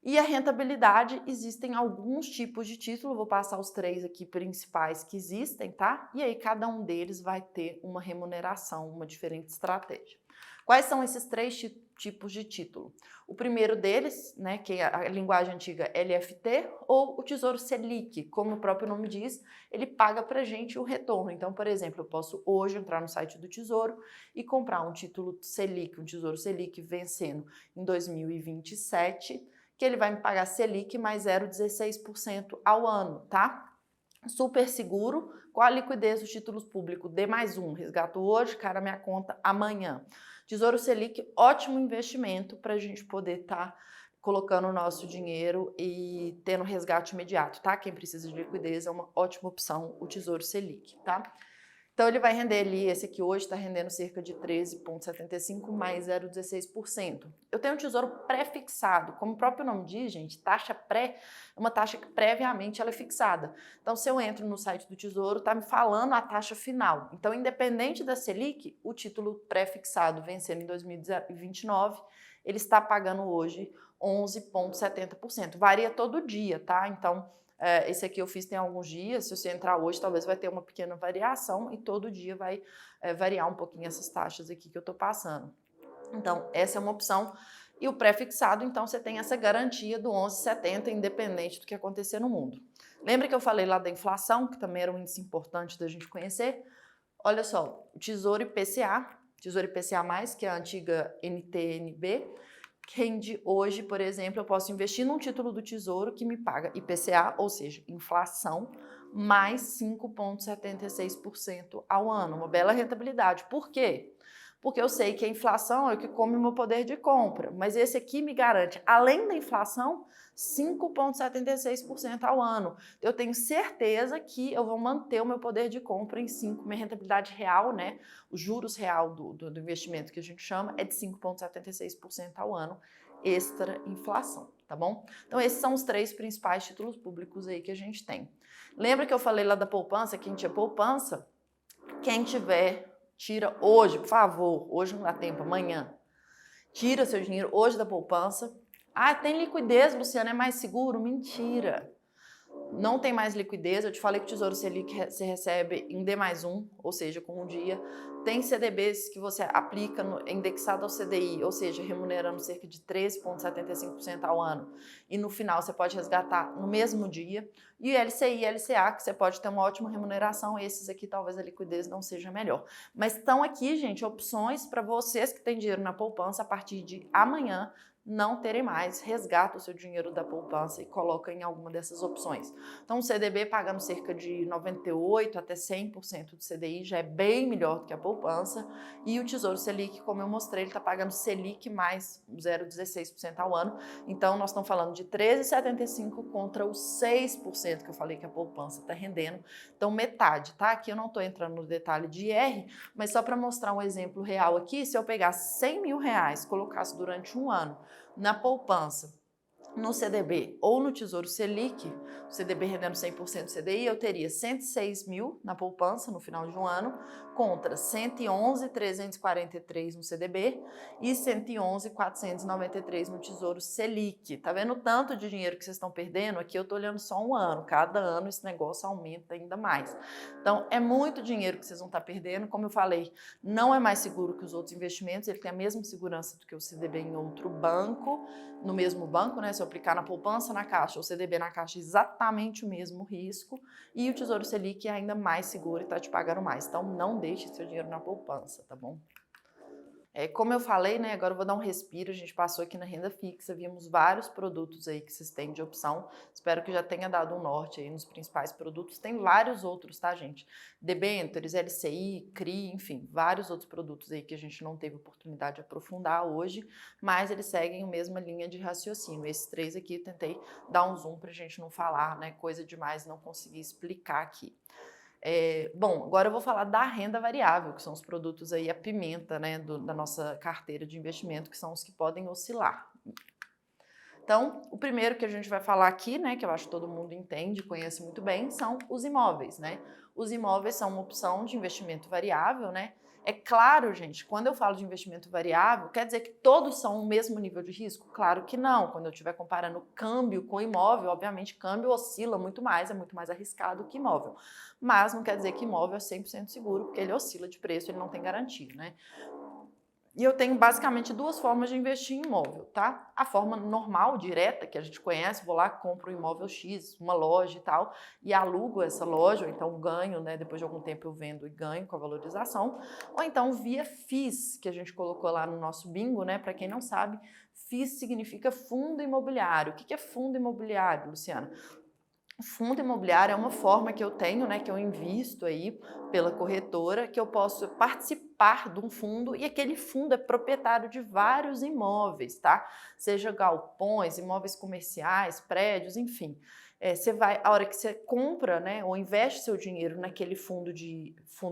Speaker 1: E a rentabilidade, existem alguns tipos de título, vou passar os 3 aqui principais que existem, tá? E aí cada um deles vai ter uma remuneração, uma diferente estratégia. Quais são esses 3 tipos de título? O primeiro deles, né, que é a linguagem antiga LFT, ou o Tesouro Selic, como o próprio nome diz, ele paga pra gente o retorno. Então, por exemplo, eu posso hoje entrar no site do Tesouro e comprar um título Selic, um Tesouro Selic vencendo em 2027, que ele vai me pagar Selic mais 0,16% ao ano, tá? Super seguro, com a liquidez dos títulos públicos, D+1, resgato hoje, cara, minha conta amanhã. Tesouro Selic, ótimo investimento para a gente poder estar colocando o nosso dinheiro e tendo resgate imediato, tá? Quem precisa de liquidez é uma ótima opção, o Tesouro Selic, tá? Então, ele vai render ali, esse aqui hoje está rendendo cerca de 13,75 mais 0,16%. Eu tenho um tesouro pré-fixado, como o próprio nome diz, gente, taxa pré é uma taxa que previamente ela é fixada. Então, se eu entro no site do Tesouro, está me falando a taxa final. Então, independente da Selic, o título pré-fixado vencendo em 2029, ele está pagando hoje 11,70%. Varia todo dia, tá? Então, esse aqui eu fiz tem alguns dias, se você entrar hoje talvez vai ter uma pequena variação e todo dia vai variar um pouquinho essas taxas aqui que eu tô passando. Então, essa é uma opção. E o pré-fixado, então, você tem essa garantia do 11,70, independente do que acontecer no mundo. Lembra que eu falei lá da inflação, que também era um índice importante da gente conhecer? Olha só, o Tesouro IPCA, que é a antiga NTN-B, rende hoje, por exemplo, eu posso investir num título do Tesouro que me paga IPCA, ou seja, inflação, mais 5,76% ao ano. Uma bela rentabilidade. Por quê? Porque eu sei que a inflação é o que come o meu poder de compra, mas esse aqui me garante, além da inflação, 5,76% ao ano. Eu tenho certeza que eu vou manter o meu poder de compra em 5, minha rentabilidade real, né? Os juros real do investimento que a gente chama é de 5,76% ao ano, extra inflação, tá bom? Então esses são os 3 principais títulos públicos aí que a gente tem. Lembra que eu falei lá da poupança, quem tinha poupança? Quem tiver, tira hoje, por favor, hoje não dá tempo, amanhã. Tira seu dinheiro hoje da poupança. Ah, tem liquidez, Luciana, é mais seguro? Mentira. Não tem mais liquidez, eu te falei que o Tesouro Selic você recebe em D+1, ou seja, com um dia. Tem CDBs que você aplica indexado ao CDI, ou seja, remunerando cerca de 13,75% ao ano. E no final você pode resgatar no mesmo dia. E LCI e LCA, que você pode ter uma ótima remuneração, esses aqui talvez a liquidez não seja melhor. Mas estão aqui, gente, opções para vocês que têm dinheiro na poupança a partir de amanhã não terem mais, resgata o seu dinheiro da poupança e coloca em alguma dessas opções. Então, o CDB pagando cerca de 98% até 100% do CDI já é bem melhor do que a poupança. E o Tesouro Selic, como eu mostrei, ele está pagando Selic mais 0,16% ao ano. Então, nós estamos falando de 13,75% contra os 6% que eu falei que a poupança está rendendo. Então, metade, tá? Aqui eu não estou entrando no detalhe de IR, mas só para mostrar um exemplo real aqui, se eu pegasse 100 mil reais, colocasse durante um ano na poupança, no CDB ou no Tesouro Selic, o CDB rendendo 100% do CDI, eu teria 106 mil na poupança no final de um ano, contra 111.343 no CDB e 111.493 no Tesouro Selic. Tá vendo o tanto de dinheiro que vocês estão perdendo? Aqui eu tô olhando só um ano, cada ano esse negócio aumenta ainda mais. Então, é muito dinheiro que vocês vão estar perdendo. Como eu falei, não é mais seguro que os outros investimentos, ele tem a mesma segurança do que o CDB em outro banco, no mesmo banco, né? Se eu aplicar na poupança na Caixa ou CDB na Caixa, exatamente o mesmo risco. E o Tesouro Selic é ainda mais seguro e está te pagando mais. Então, não deixe seu dinheiro na poupança, tá bom? Como eu falei, né, agora eu vou dar um respiro, a gente passou aqui na renda fixa, vimos vários produtos aí que vocês têm de opção, espero que já tenha dado um norte aí nos principais produtos, tem vários outros, tá, gente? Debêntures, LCI, CRI, enfim, vários outros produtos aí que a gente não teve oportunidade de aprofundar hoje, mas eles seguem a mesma linha de raciocínio. Esses 3 aqui eu tentei dar um zoom pra gente não falar, né, coisa demais, não conseguir explicar aqui. Bom, agora eu vou falar da renda variável, que são os produtos aí, a pimenta, né, da nossa carteira de investimento, que são os que podem oscilar. Então, o primeiro que a gente vai falar aqui, né, que eu acho que todo mundo entende, conhece muito bem, são os imóveis, né? Os imóveis são uma opção de investimento variável, né? É claro, gente, quando eu falo de investimento variável, quer dizer que todos são o mesmo nível de risco? Claro que não. Quando eu estiver comparando câmbio com imóvel, obviamente câmbio oscila muito mais, é muito mais arriscado que imóvel. Mas não quer dizer que imóvel é 100% seguro, porque ele oscila de preço, ele não tem garantia, né? E eu tenho basicamente duas formas de investir em imóvel, tá? A forma normal, direta, que a gente conhece, vou lá, compro um imóvel X, uma loja e tal, e alugo essa loja, ou então ganho, né? Depois de algum tempo eu vendo e ganho com a valorização. Ou então via FIIs, que a gente colocou lá no nosso bingo, né? Para quem não sabe, FIIs significa fundo imobiliário. O que é fundo imobiliário, Luciana? Fundo imobiliário é uma forma que eu tenho, né, que eu invisto aí pela corretora, que eu posso participar de um fundo e aquele fundo é proprietário de vários imóveis, tá? Seja galpões, imóveis comerciais, prédios, enfim. Você vai, a hora que você compra, né, ou investe seu dinheiro naquele fundo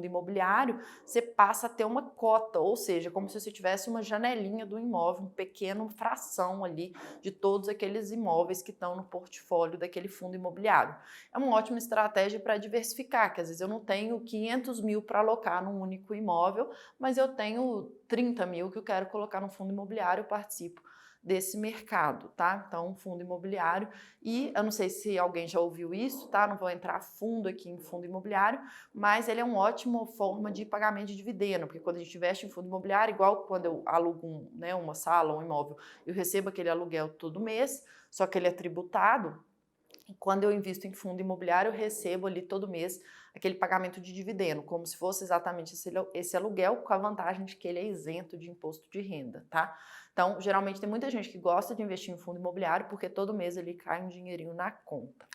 Speaker 1: imobiliário, você passa a ter uma cota, ou seja, como se você tivesse uma janelinha do imóvel, um pequeno fração ali de todos aqueles imóveis que estão no portfólio daquele fundo imobiliário. É uma ótima estratégia para diversificar, que às vezes eu não tenho 500 mil para alocar num único imóvel, mas eu tenho 30 mil que eu quero colocar no fundo imobiliário, eu participo desse mercado, tá? Então, fundo imobiliário, e eu não sei se alguém já ouviu isso, tá? Não vou entrar a fundo aqui em fundo imobiliário, mas ele é uma ótima forma de pagamento de dividendo, porque quando a gente investe em fundo imobiliário, igual quando eu alugo uma sala, um imóvel, eu recebo aquele aluguel todo mês, só que ele é tributado. E quando eu invisto em fundo imobiliário, eu recebo ali todo mês aquele pagamento de dividendo, como se fosse exatamente esse aluguel, com a vantagem de que ele é isento de imposto de renda, tá? Então, geralmente tem muita gente que gosta de investir em fundo imobiliário porque todo mês ele cai um dinheirinho na conta.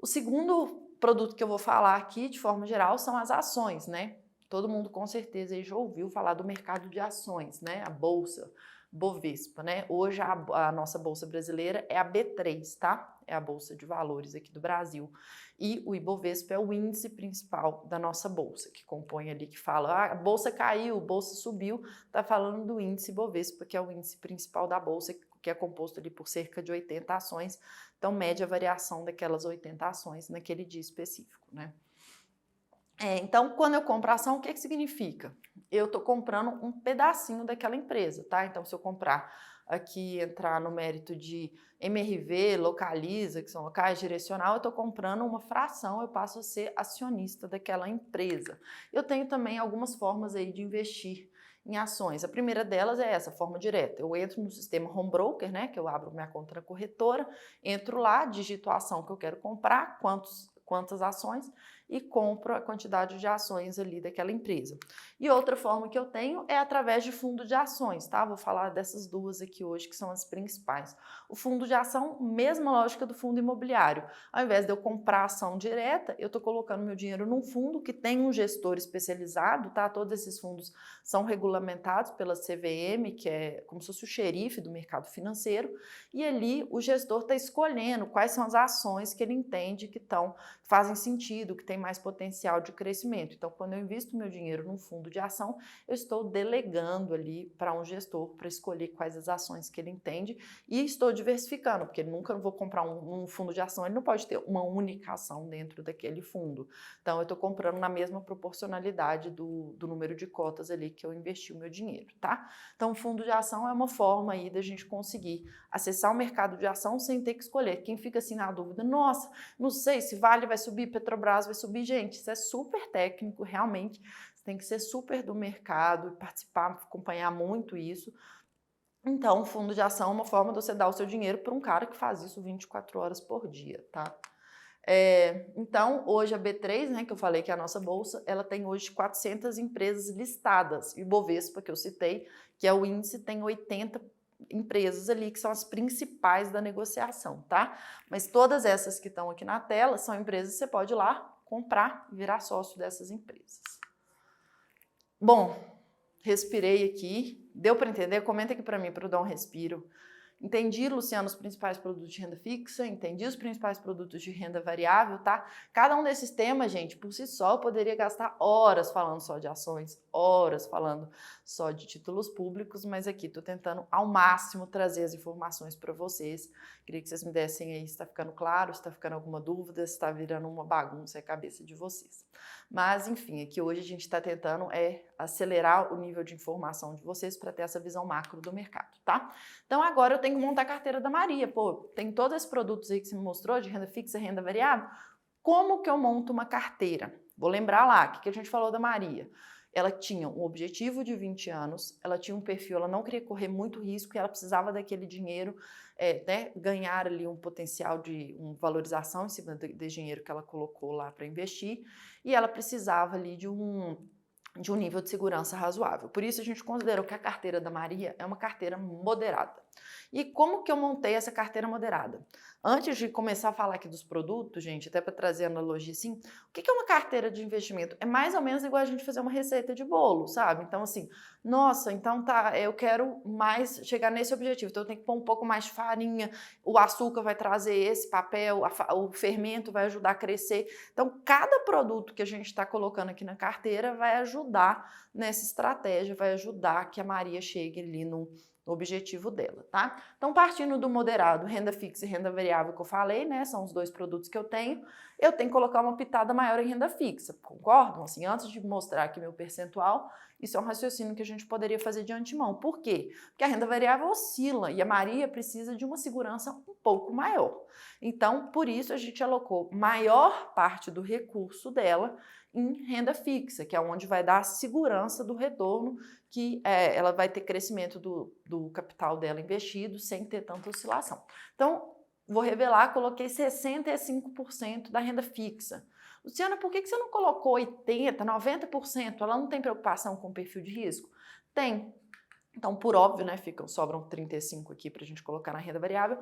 Speaker 1: O segundo produto que eu vou falar aqui, de forma geral, são as ações, né? Todo mundo com certeza já ouviu falar do mercado de ações, né? A bolsa Bovespa, né? Hoje a nossa bolsa brasileira é a B3, tá? É a bolsa de valores aqui do Brasil. E o Ibovespa é o índice principal da nossa bolsa, que compõe ali, que fala, a bolsa caiu, a bolsa subiu, tá falando do índice Bovespa, que é o índice principal da bolsa, que é composto ali por cerca de 80 ações. Então, mede a variação daquelas 80 ações naquele dia específico, né? Então, quando eu compro ação, o que significa? Eu estou comprando um pedacinho daquela empresa, tá? Então, se eu comprar aqui, entrar no mérito de MRV, Localiza, que são locais direcional, eu estou comprando uma fração, eu passo a ser acionista daquela empresa. Eu tenho também algumas formas aí de investir em ações. A primeira delas é essa, forma direta. Eu entro no sistema Home Broker, né, que eu abro minha conta na corretora, entro lá, digito a ação que eu quero comprar, quantas ações, e compro a quantidade de ações ali daquela empresa. E outra forma que eu tenho é através de fundo de ações, tá? Vou falar dessas duas aqui hoje, que são as principais. O fundo de ação, mesma lógica do fundo imobiliário. Ao invés de eu comprar ação direta, eu estou colocando meu dinheiro num fundo que tem um gestor especializado, tá? Todos esses fundos são regulamentados pela CVM, que é como se fosse o xerife do mercado financeiro, e ali o gestor está escolhendo quais são as ações que ele entende que fazem sentido, que tem mais potencial de crescimento. Então, quando eu invisto meu dinheiro num fundo de ação, eu estou delegando ali para um gestor para escolher quais as ações que ele entende e estou diversificando, porque nunca vou comprar um fundo de ação, ele não pode ter uma única ação dentro daquele fundo. Então, eu estou comprando na mesma proporcionalidade do número de cotas ali que eu investi o meu dinheiro, tá? Então, o fundo de ação é uma forma aí da gente conseguir acessar o mercado de ação sem ter que escolher. Quem fica assim na dúvida, nossa, não sei se Vale vai subir, Petrobras vai subir, gente, isso é super técnico, realmente, você tem que ser super do mercado, participar, acompanhar muito isso. Então, o fundo de ação é uma forma de você dar o seu dinheiro para um cara que faz isso 24 horas por dia, tá? Então, hoje a B3, né, que eu falei que é a nossa bolsa, ela tem hoje 400 empresas listadas, e o Bovespa, que eu citei, que é o índice, tem 80 empresas ali, que são as principais da negociação, tá? Mas todas essas que estão aqui na tela são empresas que você pode ir lá comprar e virar sócio dessas empresas. Bom, respirei aqui. Deu para entender? Comenta aqui para mim para eu dar um respiro. Entendi, Luciano, os principais produtos de renda fixa, entendi os principais produtos de renda variável, tá? Cada um desses temas, gente, por si só, eu poderia gastar horas falando só de ações, horas falando só de títulos públicos, mas aqui tô tentando ao máximo trazer as informações para vocês. Queria que vocês me dessem aí se está ficando claro, se está ficando alguma dúvida, se está virando uma bagunça a cabeça de vocês. Mas, enfim, aqui hoje a gente está tentando acelerar o nível de informação de vocês para ter essa visão macro do mercado, tá? Então, agora eu tenho que montar a carteira da Maria. Pô, tem todos esses produtos aí que você me mostrou, de renda fixa, renda variável. Como que eu monto uma carteira? Vou lembrar lá, o que a gente falou da Maria? Ela tinha um objetivo de 20 anos, ela tinha um perfil, ela não queria correr muito risco e ela precisava daquele dinheiro, ganhar ali um potencial de uma valorização em cima do dinheiro que ela colocou lá para investir, e ela precisava ali de um nível de segurança razoável. Por isso a gente considerou que a carteira da Maria é uma carteira moderada. E como que eu montei essa carteira moderada? Antes de começar a falar aqui dos produtos, gente, até para trazer analogia assim, o que é uma carteira de investimento? É mais ou menos igual a gente fazer uma receita de bolo, sabe? Então assim, nossa, então tá, eu quero mais chegar nesse objetivo, então eu tenho que pôr um pouco mais de farinha, o açúcar vai trazer esse papel, o fermento vai ajudar a crescer. Então cada produto que a gente está colocando aqui na carteira vai ajudar nessa estratégia, vai ajudar que a Maria chegue ali no objetivo dela, tá? Então, partindo do moderado, renda fixa e renda variável que eu falei, né? São os dois produtos que eu tenho que colocar uma pitada maior em renda fixa, concordam? Assim, antes de mostrar aqui meu percentual, isso é um raciocínio que a gente poderia fazer de antemão. Por quê? Porque a renda variável oscila e a Maria precisa de uma segurança um pouco maior. Então, por isso a gente alocou maior parte do recurso dela em renda fixa, que é onde vai dar a segurança do retorno, que ela vai ter crescimento do capital dela investido sem ter tanta oscilação. Então, vou revelar, coloquei 65% da renda fixa. Luciana, por que você não colocou 80%, 90%? Ela não tem preocupação com o perfil de risco? Tem. Então, por óbvio, né, sobram 35% aqui para a gente colocar na renda variável.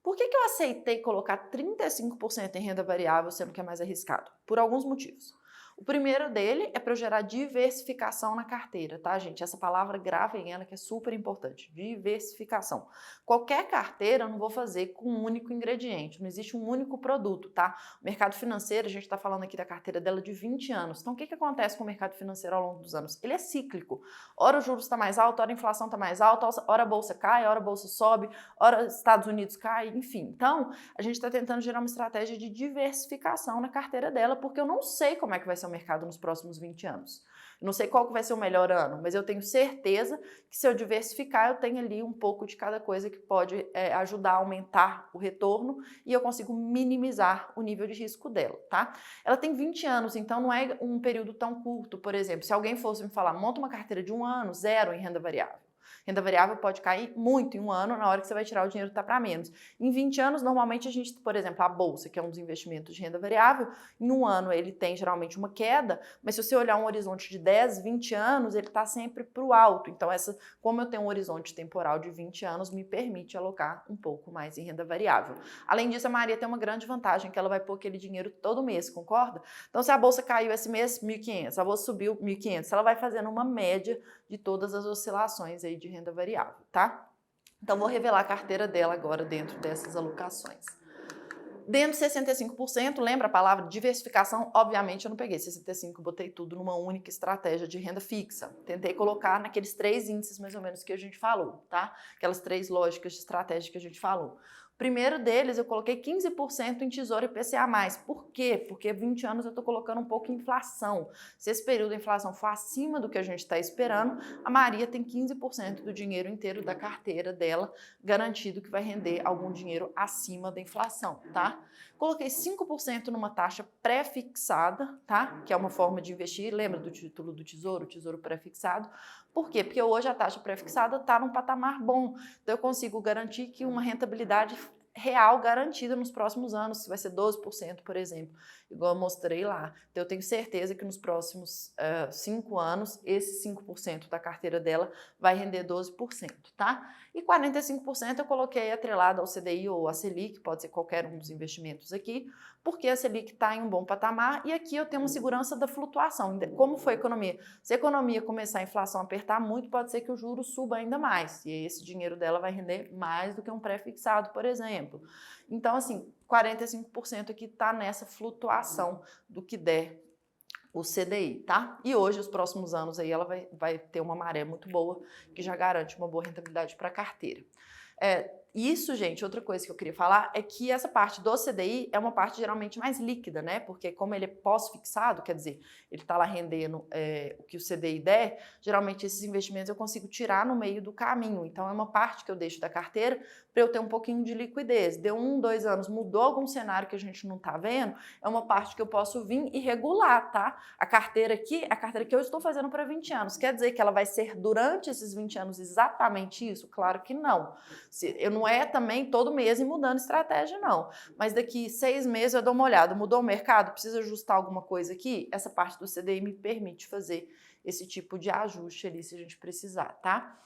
Speaker 1: Por que eu aceitei colocar 35% em renda variável, sendo que é mais arriscado? Por alguns motivos. O primeiro dele é para eu gerar diversificação na carteira, tá, gente? Essa palavra gravem ela que é super importante, diversificação. Qualquer carteira eu não vou fazer com um único ingrediente, não existe um único produto, tá? O mercado financeiro, a gente está falando aqui da carteira dela de 20 anos. Então, o que acontece com o mercado financeiro ao longo dos anos? Ele é cíclico. Ora o juros está mais alto, ora a inflação está mais alta, ora a bolsa cai, ora a bolsa sobe, ora os Estados Unidos cai, enfim. Então, a gente está tentando gerar uma estratégia de diversificação na carteira dela, porque eu não sei como é que vai ser o mercado nos próximos 20 anos. Eu não sei qual que vai ser o melhor ano, mas eu tenho certeza que se eu diversificar, eu tenho ali um pouco de cada coisa que pode ajudar a aumentar o retorno e eu consigo minimizar o nível de risco dela, tá? Ela tem 20 anos, então não é um período tão curto. Por exemplo, se alguém fosse me falar, monta uma carteira de 1 ano, 0 em renda variável. Renda variável pode cair muito em 1 ano, na hora que você vai tirar o dinheiro está para menos. Em 20 anos, normalmente a gente, por exemplo, a bolsa, que é um dos investimentos de renda variável, em 1 ano ele tem geralmente uma queda, mas se você olhar um horizonte de 10, 20 anos, ele está sempre para o alto. Então, como eu tenho um horizonte temporal de 20 anos, me permite alocar um pouco mais em renda variável. Além disso, a Maria tem uma grande vantagem, que ela vai pôr aquele dinheiro todo mês, concorda? Então, se a bolsa caiu esse mês, 1.500, a bolsa subiu 1.500, ela vai fazendo uma média de todas as oscilações aí de renda variável, tá? Então, vou revelar a carteira dela agora dentro dessas alocações. Dentro de 65%, lembra a palavra diversificação? Obviamente eu não peguei 65%, botei tudo numa única estratégia de renda fixa. Tentei colocar naqueles 3 índices mais ou menos que a gente falou, tá? Aquelas 3 lógicas de estratégia que a gente falou. Primeiro deles, eu coloquei 15% em Tesouro IPCA+. Por quê? Porque 20 anos eu estou colocando um pouco em inflação. Se esse período de inflação for acima do que a gente está esperando, a Maria tem 15% do dinheiro inteiro da carteira dela garantido que vai render algum dinheiro acima da inflação, tá? Coloquei 5% numa taxa pré-fixada, tá? Que é uma forma de investir. Lembra do título do Tesouro, Tesouro pré-fixado? Por quê? Porque hoje a taxa pré-fixada está num patamar bom. Então eu consigo garantir que uma rentabilidade real garantida nos próximos anos, que vai ser 12%, por exemplo, igual eu mostrei lá. Então, eu tenho certeza que nos próximos 5 anos, esse 5% da carteira dela vai render 12%, tá? E 45% eu coloquei atrelado ao CDI ou à Selic, pode ser qualquer um dos investimentos aqui, porque a Selic está em um bom patamar e aqui eu tenho uma segurança da flutuação. Como foi a economia? Se a economia começar a inflação a apertar muito, pode ser que o juro suba ainda mais e esse dinheiro dela vai render mais do que um pré-fixado, por exemplo. Então, assim, 45% aqui está nessa flutuação do que der o CDI, tá? E hoje, os próximos anos aí, ela vai ter uma maré muito boa, que já garante uma boa rentabilidade para a carteira. Isso, gente, outra coisa que eu queria falar é que essa parte do CDI é uma parte geralmente mais líquida, né? Porque como ele é pós-fixado, quer dizer, ele está lá rendendo o que o CDI der, geralmente esses investimentos eu consigo tirar no meio do caminho. Então é uma parte que eu deixo da carteira para eu ter um pouquinho de liquidez. Deu 1, 2 anos, mudou algum cenário que a gente não está vendo, é uma parte que eu posso vir e regular, tá? A carteira aqui é a carteira que eu estou fazendo para 20 anos. Quer dizer que ela vai ser durante esses 20 anos exatamente isso? Claro que não. Eu não é também todo mês e mudando estratégia, não. Mas daqui 6 meses eu dou uma olhada. Mudou o mercado? Precisa ajustar alguma coisa aqui? Essa parte do CDI me permite fazer esse tipo de ajuste ali, se a gente precisar, tá?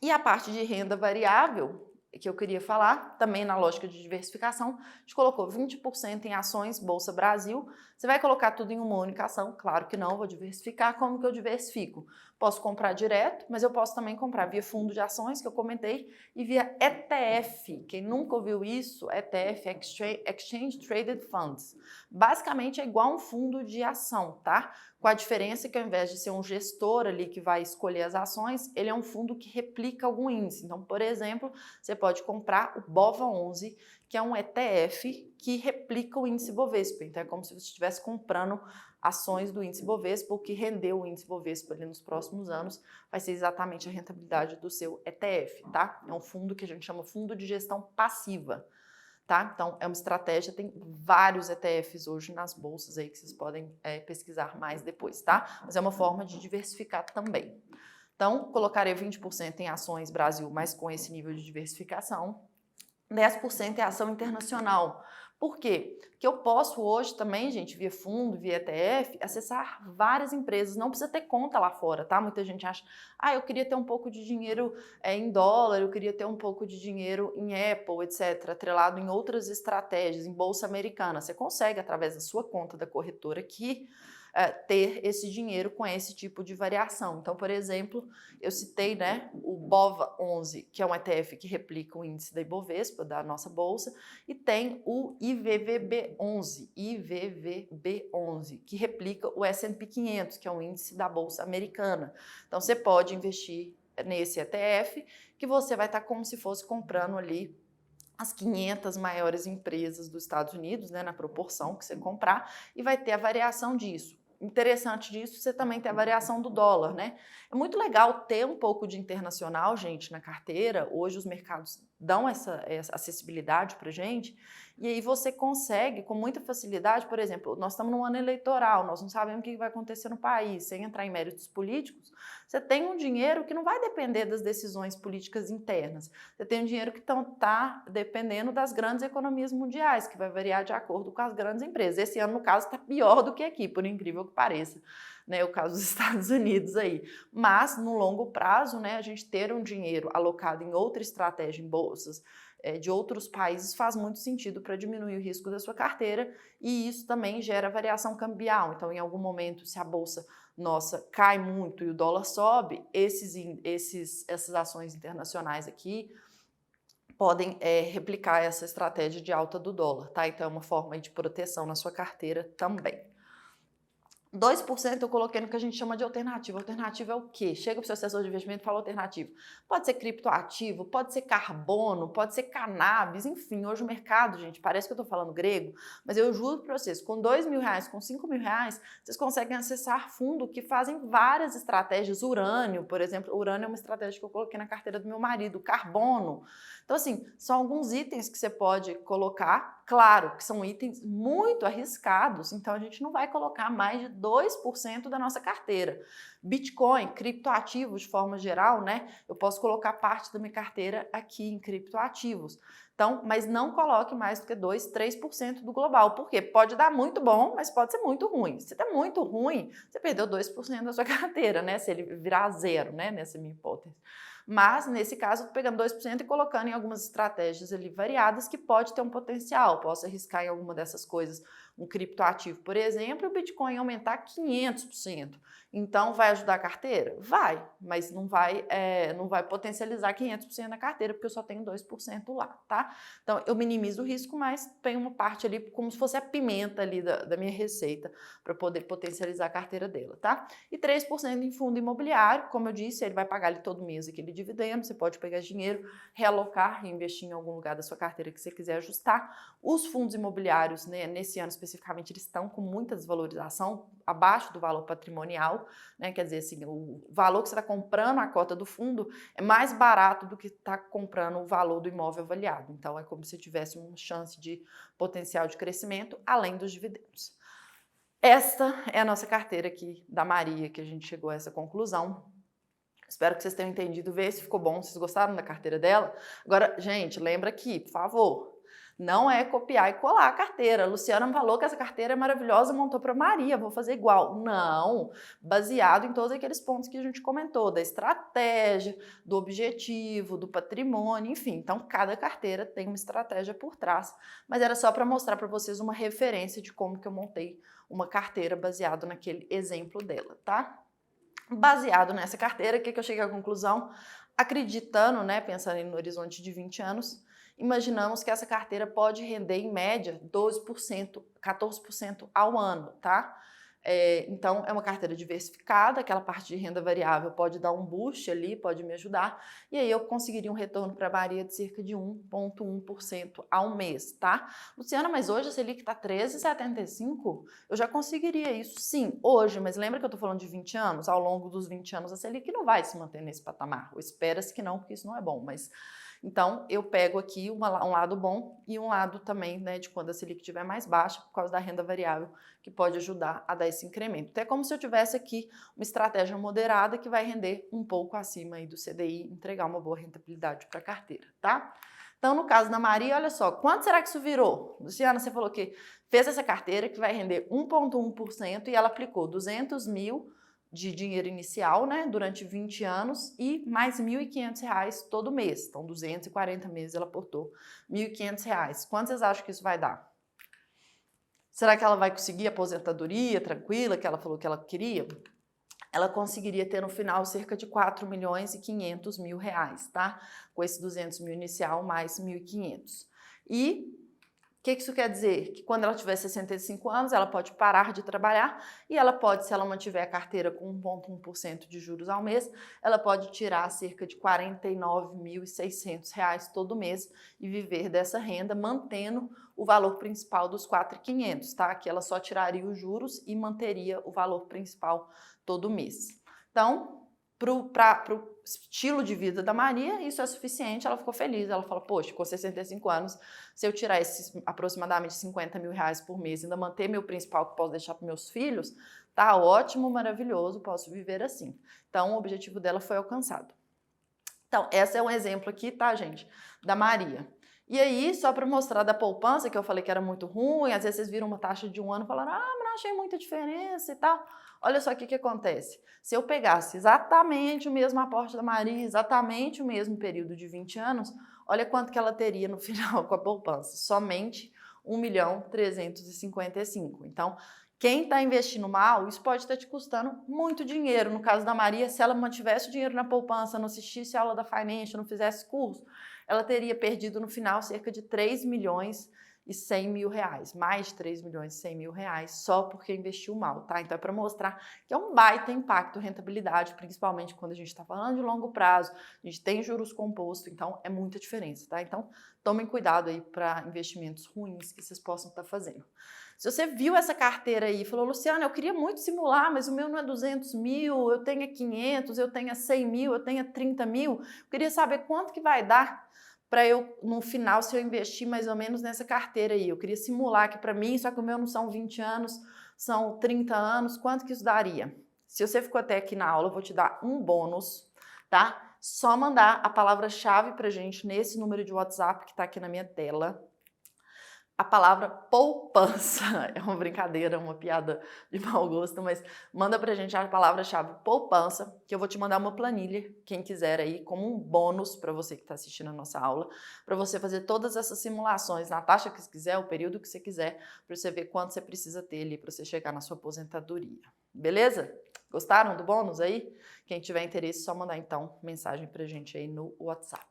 Speaker 1: E a parte de renda variável, que eu queria falar, também na lógica de diversificação, a gente colocou 20% em ações, Bolsa Brasil. Você vai colocar tudo em uma única ação? Claro que não, vou diversificar. Como que eu diversifico? Posso comprar direto, mas eu posso também comprar via fundo de ações, que eu comentei, e via ETF. Quem nunca ouviu isso, ETF, Exchange Traded Funds. Basicamente é igual um fundo de ação, tá? Com a diferença que ao invés de ser um gestor ali que vai escolher as ações, ele é um fundo que replica algum índice. Então, por exemplo, você pode comprar o BOVA11, que é um ETF que replica o índice Bovespa. Então, é como se você estivesse comprando ações do índice Bovespa, o que rendeu o índice Bovespa ali nos próximos anos vai ser exatamente a rentabilidade do seu ETF, tá? É um fundo que a gente chama fundo de gestão passiva. Tá? Então, é uma estratégia, tem vários ETFs hoje nas bolsas aí que vocês podem pesquisar mais depois, tá? Mas é uma forma de diversificar também. Então, colocarei 20% em ações Brasil, mas com esse nível de diversificação. 10% é ação internacional. Por quê? Porque eu posso hoje também, gente, via fundo, via ETF, acessar várias empresas. Não precisa ter conta lá fora, tá? Muita gente acha, eu queria ter um pouco de dinheiro em dólar, eu queria ter um pouco de dinheiro em Apple, etc., atrelado em outras estratégias, em bolsa americana. Você consegue, através da sua conta da corretora aqui, ter esse dinheiro com esse tipo de variação. Então, por exemplo, eu citei, né, o BOVA11, que é um ETF que replica o índice da Ibovespa, da nossa bolsa, e tem o IVVB11, que replica o S&P 500, que é um índice da bolsa americana. Então, você pode investir nesse ETF, que você vai estar como se fosse comprando ali as 500 maiores empresas dos Estados Unidos, né, na proporção que você comprar, e vai ter a variação disso. Interessante disso, você também tem a variação do dólar, né? É muito legal ter um pouco de internacional, gente, na carteira. Hoje os mercados dão essa acessibilidade para gente, e aí você consegue com muita facilidade. Por exemplo, nós estamos num ano eleitoral, nós não sabemos o que vai acontecer no país, sem entrar em méritos políticos. Você tem um dinheiro que não vai depender das decisões políticas internas. Você tem um dinheiro que está dependendo das grandes economias mundiais, que vai variar de acordo com as grandes empresas. Esse ano, no caso, está pior do que aqui, por incrível que pareça, né, o caso dos Estados Unidos aí. Mas, no longo prazo, né, a gente ter um dinheiro alocado em outra estratégia, em bolsas de outros países, faz muito sentido para diminuir o risco da sua carteira, e isso também gera variação cambial. Então, em algum momento, se a bolsa nossa cai muito e o dólar sobe, essas ações internacionais aqui podem replicar essa estratégia de alta do dólar, tá? Então é uma forma de proteção na sua carteira também. 2% eu coloquei no que a gente chama de alternativa. Alternativa é o quê? Chega para o seu assessor de investimento e fala alternativa. Pode ser criptoativo, pode ser carbono, pode ser cannabis, enfim. Hoje o mercado, gente, parece que eu estou falando grego, mas eu juro para vocês, com R$2.000, com R$5.000, vocês conseguem acessar fundo que fazem várias estratégias. Urânio, por exemplo, urânio é uma estratégia que eu coloquei na carteira do meu marido, carbono. Então, assim, são alguns itens que você pode colocar. Claro que são itens muito arriscados, então a gente não vai colocar mais de 2% da nossa carteira. Bitcoin, criptoativos de forma geral, né? Eu posso colocar parte da minha carteira aqui em criptoativos. Então, mas não coloque mais do que 2, 3% do global. Por quê? Pode dar muito bom, mas pode ser muito ruim. Se der muito ruim, você perdeu 2% da sua carteira, né? Se ele virar zero, né? Nessa minha hipótese. Mas, nesse caso, eu tô pegando 2% e colocando em algumas estratégias ali variadas que pode ter um potencial. Posso arriscar em alguma dessas coisas um criptoativo, por exemplo, e o Bitcoin aumentar 500%. Então, vai ajudar a carteira? Vai, mas não vai potencializar 500% da carteira, porque eu só tenho 2% lá, tá? Então, eu minimizo o risco, mas tenho uma parte ali como se fosse a pimenta ali da minha receita para poder potencializar a carteira dela, tá? E 3% em fundo imobiliário, como eu disse, ele vai pagar ali todo mês aquele dividendo, você pode pegar esse dinheiro, realocar, reinvestir em algum lugar da sua carteira que você quiser ajustar. Os fundos imobiliários, né, nesse ano especificamente, eles estão com muita desvalorização, abaixo do valor patrimonial, né? Quer dizer, assim, o valor que você está comprando a cota do fundo é mais barato do que está comprando o valor do imóvel avaliado. Então, é como se tivesse uma chance de potencial de crescimento, além dos dividendos. Esta é a nossa carteira aqui da Maria, que a gente chegou a essa conclusão. Espero que vocês tenham entendido, ver se ficou bom, vocês gostaram da carteira dela. Agora, gente, lembra aqui, por favor, não é copiar e colar a carteira. A Luciana me falou que essa carteira é maravilhosa, montou para Maria, vou fazer igual. Não, baseado em todos aqueles pontos que a gente comentou, da estratégia, do objetivo, do patrimônio, enfim. Então, cada carteira tem uma estratégia por trás. Mas era só para mostrar para vocês uma referência de como que eu montei uma carteira baseado naquele exemplo dela, tá? Baseado nessa carteira, o que eu cheguei à conclusão? Acreditando, né, pensando no horizonte de 20 anos, imaginamos que essa carteira pode render, em média, 12%, 14% ao ano, tá? Então, é uma carteira diversificada, aquela parte de renda variável pode dar um boost ali, pode me ajudar, e aí eu conseguiria um retorno para a Maria de cerca de 1,1% ao mês, tá? Luciana, mas hoje a Selic está 13,75%? Eu já conseguiria isso, sim, hoje, mas lembra que eu estou falando de 20 anos? Ao longo dos 20 anos a Selic não vai se manter nesse patamar, ou espera-se que não, porque isso não é bom, mas... Então, eu pego aqui um lado bom e um lado também, né, de quando a Selic estiver mais baixa, por causa da renda variável, que pode ajudar a dar esse incremento. Então, é como se eu tivesse aqui uma estratégia moderada que vai render um pouco acima aí do CDI, entregar uma boa rentabilidade para a carteira, tá? Então, no caso da Maria, olha só, quanto será que isso virou? Luciana, você falou que fez essa carteira que vai render 1,1% e ela aplicou 200 mil de dinheiro inicial, né, durante 20 anos e mais R$ 1.500 todo mês. Então, 240 meses ela aportou R$ 1.500. Quanto vocês acham que isso vai dar? Será que ela vai conseguir a aposentadoria tranquila, que ela falou que ela queria? Ela conseguiria ter no final cerca de R$ 4.500.000, tá? Com esse 200 mil inicial mais 1.500. E o que isso quer dizer? Que quando ela tiver 65 anos, ela pode parar de trabalhar e ela pode, se ela mantiver a carteira com 1,1% de juros ao mês, ela pode tirar cerca de R$ 49.600 todo mês e viver dessa renda, mantendo o valor principal dos 4.500, tá? Que ela só tiraria os juros e manteria o valor principal todo mês. Então, para o estilo de vida da Maria, isso é suficiente, ela ficou feliz, ela fala, poxa, com 65 anos, se eu tirar esses aproximadamente R$ 50 mil por mês e ainda manter meu principal que posso deixar para meus filhos, tá ótimo, maravilhoso, posso viver assim. Então, o objetivo dela foi alcançado. Então, esse é um exemplo aqui, tá, gente, da Maria. E aí, só para mostrar da poupança, que eu falei que era muito ruim, às vezes vocês viram uma taxa de um ano e falaram, mas não achei muita diferença e tal. Olha só o que acontece. Se eu pegasse exatamente o mesmo aporte da Maria, exatamente o mesmo período de 20 anos, olha quanto que ela teria no final com a poupança. Somente 1.355.000. Então, quem está investindo mal, isso pode estar te custando muito dinheiro. No caso da Maria, se ela mantivesse o dinheiro na poupança, não assistisse a aula da Financial, não fizesse curso, ela teria perdido no final cerca de 3.100.000 reais, mais de 3.100.000 reais, só porque investiu mal, tá? Então é para mostrar que é um baita impacto rentabilidade, principalmente quando a gente está falando de longo prazo, a gente tem juros compostos, então é muita diferença, tá? Então tomem cuidado aí para investimentos ruins que vocês possam estar fazendo. Se você viu essa carteira aí e falou, Luciana, eu queria muito simular, mas o meu não é 200 mil, eu tenho 500, eu tenho 100 mil, eu tenho 30 mil, eu queria saber quanto que vai dar para eu, no final, se eu investir mais ou menos nessa carteira aí. Eu queria simular aqui para mim, só que o meu não são 20 anos, são 30 anos, quanto que isso daria? Se você ficou até aqui na aula, eu vou te dar um bônus, tá? Só mandar a palavra-chave pra gente nesse número de WhatsApp que tá aqui na minha tela. A palavra poupança. É uma brincadeira, uma piada de mau gosto, mas manda pra gente a palavra-chave poupança, que eu vou te mandar uma planilha, quem quiser aí, como um bônus para você que está assistindo a nossa aula, para você fazer todas essas simulações na taxa que você quiser, o período que você quiser, para você ver quanto você precisa ter ali para você chegar na sua aposentadoria. Beleza? Gostaram do bônus aí? Quem tiver interesse, só mandar então mensagem pra gente aí no WhatsApp.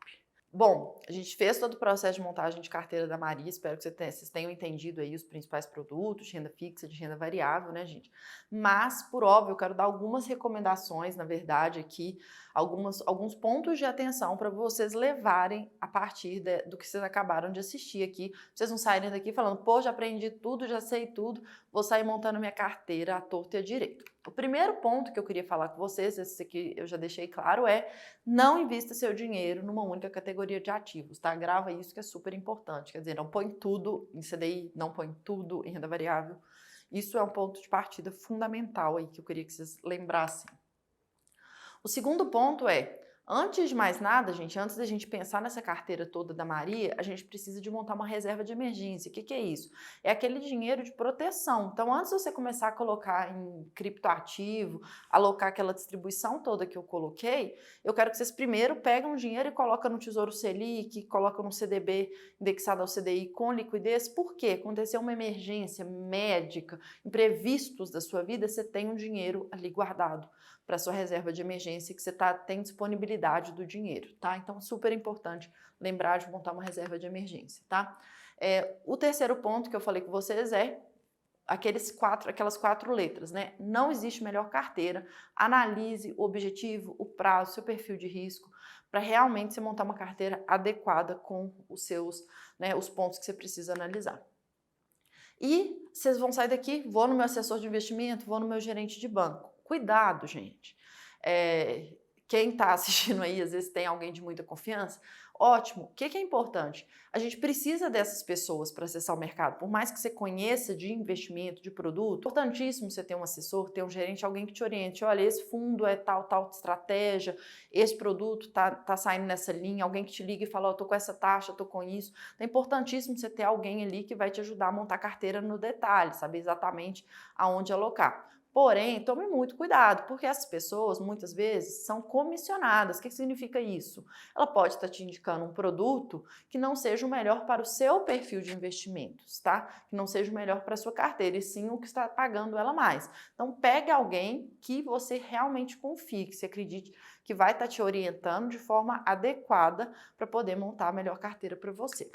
Speaker 1: Bom, a gente fez todo o processo de montagem de carteira da Maria, espero que vocês tenham entendido aí os principais produtos, de renda fixa, de renda variável, né, gente? Mas, por óbvio, eu quero dar algumas recomendações, na verdade, aqui, alguns pontos de atenção para vocês levarem a partir do que vocês acabaram de assistir aqui. Vocês não saírem daqui falando, pô, já aprendi tudo, já sei tudo, vou sair montando minha carteira à torta e à direita. O primeiro ponto que eu queria falar com vocês, esse aqui eu já deixei claro, é não invista seu dinheiro numa única categoria de ativos, tá? Grava isso que é super importante, quer dizer, não põe tudo em CDI, não põe tudo em renda variável. Isso é um ponto de partida fundamental aí que eu queria que vocês lembrassem. O segundo ponto é, antes de mais nada, gente, antes da gente pensar nessa carteira toda da Maria, a gente precisa de montar uma reserva de emergência. O que é isso? É aquele dinheiro de proteção. Então, antes de você começar a colocar em criptoativo, alocar aquela distribuição toda que eu coloquei, eu quero que vocês primeiro peguem o dinheiro e colocam no Tesouro Selic, colocam no CDB indexado ao CDI com liquidez. Por quê? Aconteceu uma emergência médica, imprevistos da sua vida, você tem um dinheiro ali guardado para sua reserva de emergência, que você tem disponibilidade do dinheiro, tá? Então, super importante lembrar de montar uma reserva de emergência, tá? O terceiro ponto que eu falei com vocês é aquelas 4 letras, né? Não existe melhor carteira. Analise o objetivo, o prazo, seu perfil de risco, para realmente você montar uma carteira adequada com os seus, né, os pontos que você precisa analisar. E vocês vão sair daqui, vou no meu assessor de investimento, vou no meu gerente de banco. Cuidado, gente. Quem está assistindo aí, às vezes tem alguém de muita confiança, ótimo. O que é importante? A gente precisa dessas pessoas para acessar o mercado. Por mais que você conheça de investimento, de produto, é importantíssimo você ter um assessor, ter um gerente, alguém que te oriente. Olha, esse fundo é tal estratégia, esse produto tá saindo nessa linha, alguém que te liga e fala, ó, tô com essa taxa, tô com isso. Então, é importantíssimo você ter alguém ali que vai te ajudar a montar a carteira no detalhe, saber exatamente aonde alocar. Porém, tome muito cuidado, porque essas pessoas, muitas vezes, são comissionadas. O que significa isso? Ela pode estar te indicando um produto que não seja o melhor para o seu perfil de investimentos, tá? Que não seja o melhor para a sua carteira, e sim o que está pagando ela mais. Então, pegue alguém que você realmente confie, que você acredite que vai estar te orientando de forma adequada para poder montar a melhor carteira para você.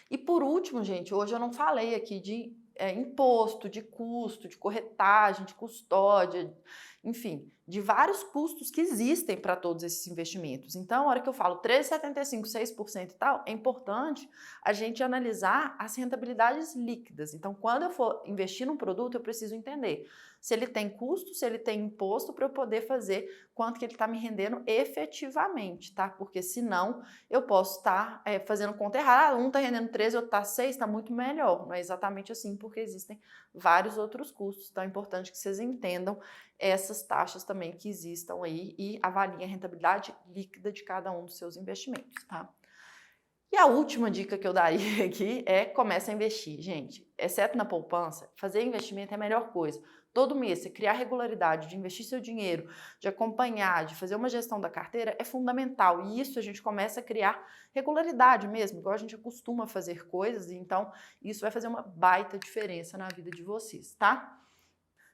Speaker 1: E por último, gente, hoje eu não falei aqui de imposto, de custo, de corretagem, de custódia, enfim, de vários custos que existem para todos esses investimentos. Então, a hora que eu falo 3,75%, 6% e tal, é importante a gente analisar as rentabilidades líquidas. Então, quando eu for investir num produto, eu preciso entender se ele tem custo, se ele tem imposto, para eu poder fazer quanto que ele está me rendendo efetivamente, tá? Porque senão eu posso estar fazendo conta errada, um está rendendo 13, outro está 6, está muito melhor. Não é exatamente assim, porque existem vários outros custos. Então é importante que vocês entendam essas taxas também que existam aí e avaliem a rentabilidade líquida de cada um dos seus investimentos, tá? E a última dica que eu daria aqui é comece a investir. Gente, exceto na poupança, fazer investimento é a melhor coisa. Todo mês, você criar regularidade de investir seu dinheiro, de acompanhar, de fazer uma gestão da carteira é fundamental. E isso a gente começa a criar regularidade mesmo, igual a gente acostuma fazer coisas, e então isso vai fazer uma baita diferença na vida de vocês, tá?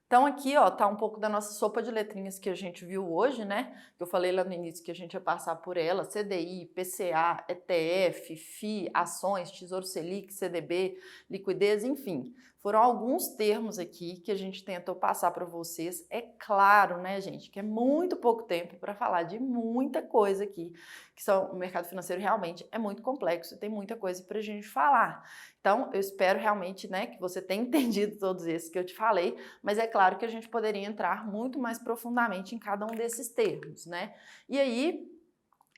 Speaker 1: Então aqui, ó, tá um pouco da nossa sopa de letrinhas que a gente viu hoje, né? Que eu falei lá no início que a gente ia passar por ela, CDI, PCA, ETF, FI, ações, Tesouro Selic, CDB, liquidez, enfim. Foram alguns termos aqui que a gente tentou passar para vocês. É claro, né, gente, que é muito pouco tempo para falar de muita coisa aqui, o mercado financeiro realmente é muito complexo e tem muita coisa para a gente falar. Então, eu espero realmente, né, que você tenha entendido todos esses que eu te falei, mas é claro que a gente poderia entrar muito mais profundamente em cada um desses termos, né? E aí,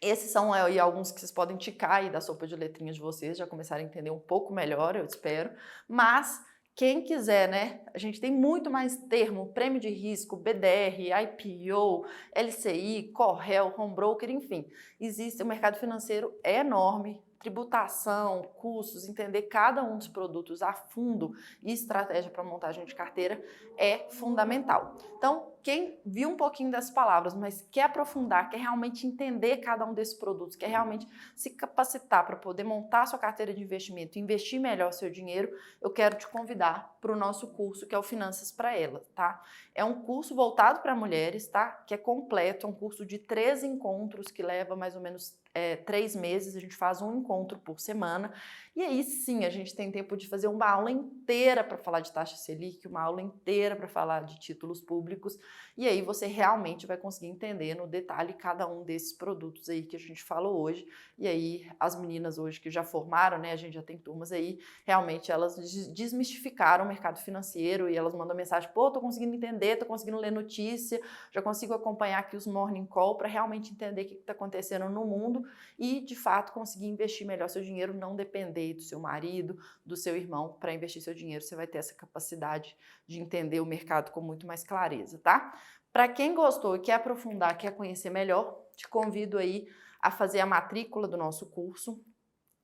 Speaker 1: esses são aí alguns que vocês podem ticar aí da sopa de letrinhas de vocês, já começarem a entender um pouco melhor, eu espero, mas Quem quiser, né? A gente tem muito mais termo, prêmio de risco, BDR, IPO, LCI, Correl, home broker, enfim. Existe, o mercado financeiro é enorme, tributação, custos, entender cada um dos produtos a fundo e estratégia para montagem de carteira é fundamental. Então, quem viu um pouquinho das palavras, mas quer aprofundar, quer realmente entender cada um desses produtos, quer realmente se capacitar para poder montar sua carteira de investimento, investir melhor o seu dinheiro, eu quero te convidar para o nosso curso, que é o Finanças para Elas, tá? É um curso voltado para mulheres, tá? Que é completo, é um curso de 3 encontros que leva mais ou menos 3 meses, a gente faz um encontro por semana, e aí sim a gente tem tempo de fazer uma aula inteira para falar de taxa Selic, uma aula inteira para falar de títulos públicos, e aí você realmente vai conseguir entender no detalhe cada um desses produtos aí que a gente falou hoje, e aí as meninas hoje que já formaram, né, a gente já tem turmas aí, realmente elas desmistificaram o mercado financeiro e elas mandam mensagem, pô, tô conseguindo entender, tô conseguindo ler notícia, já consigo acompanhar aqui os morning call para realmente entender o que está acontecendo no mundo e, de fato, conseguir investir melhor seu dinheiro, não depender do seu marido, do seu irmão para investir seu dinheiro. Você vai ter essa capacidade de entender o mercado com muito mais clareza, tá? Para quem gostou e quer aprofundar, quer conhecer melhor, te convido aí a fazer a matrícula do nosso curso.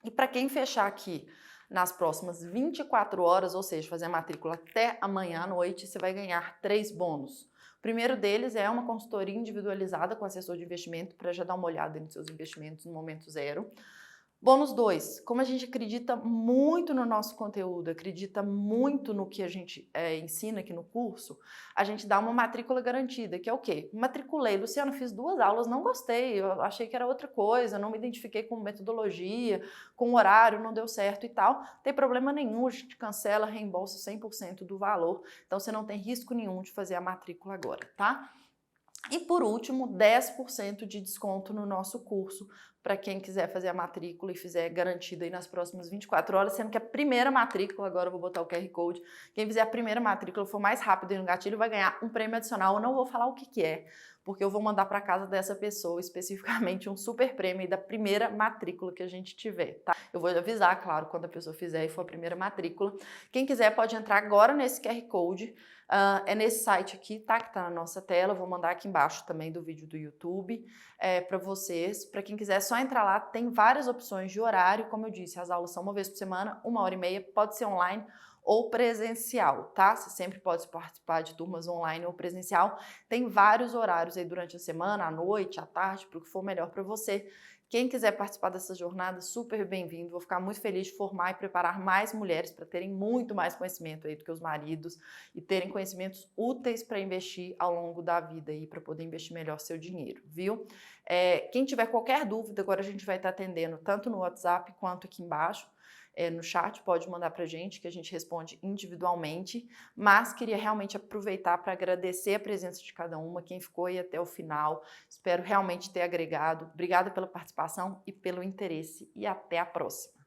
Speaker 1: E para quem fechar aqui nas próximas 24 horas, ou seja, fazer a matrícula até amanhã à noite, você vai ganhar 3 bônus. O primeiro deles é uma consultoria individualizada com assessor de investimento para já dar uma olhada nos seus investimentos no momento zero. Bônus 2, como a gente acredita muito no nosso conteúdo, acredita muito no que a gente ensina aqui no curso, a gente dá uma matrícula garantida, que é o quê? Matriculei, Luciano, fiz 2 aulas, não gostei, eu achei que era outra coisa, não me identifiquei com metodologia, com horário, não deu certo e tal. Não tem problema nenhum, a gente cancela, reembolsa 100% do valor, então você não tem risco nenhum de fazer a matrícula agora, tá? E por último, 10% de desconto no nosso curso para quem quiser fazer a matrícula e fizer garantida aí nas próximas 24 horas, sendo que a primeira matrícula, agora eu vou botar o QR Code, quem fizer a primeira matrícula for mais rápido aí no gatilho vai ganhar um prêmio adicional, eu não vou falar o que é, porque eu vou mandar para casa dessa pessoa especificamente um super prêmio aí da primeira matrícula que a gente tiver, tá? Eu vou avisar, claro, quando a pessoa fizer e for a primeira matrícula. Quem quiser pode entrar agora nesse QR Code, é nesse site aqui, tá? Que tá na nossa tela, eu vou mandar aqui embaixo também do vídeo do YouTube para vocês. Para quem quiser, é só entrar lá, tem várias opções de horário, como eu disse, as aulas são uma vez por semana, 1h30, pode ser online ou presencial, tá? Você sempre pode participar de turmas online ou presencial. Tem vários horários aí durante a semana, à noite, à tarde, para o que for melhor para você. Quem quiser participar dessa jornada, super bem-vindo. Vou ficar muito feliz de formar e preparar mais mulheres para terem muito mais conhecimento aí do que os maridos e terem conhecimentos úteis para investir ao longo da vida aí, para poder investir melhor seu dinheiro, viu? Quem tiver qualquer dúvida, agora a gente vai estar atendendo tanto no WhatsApp quanto aqui embaixo. No chat, pode mandar para a gente, que a gente responde individualmente, mas queria realmente aproveitar para agradecer a presença de cada uma, quem ficou aí até o final, espero realmente ter agregado. Obrigada pela participação e pelo interesse, e até a próxima.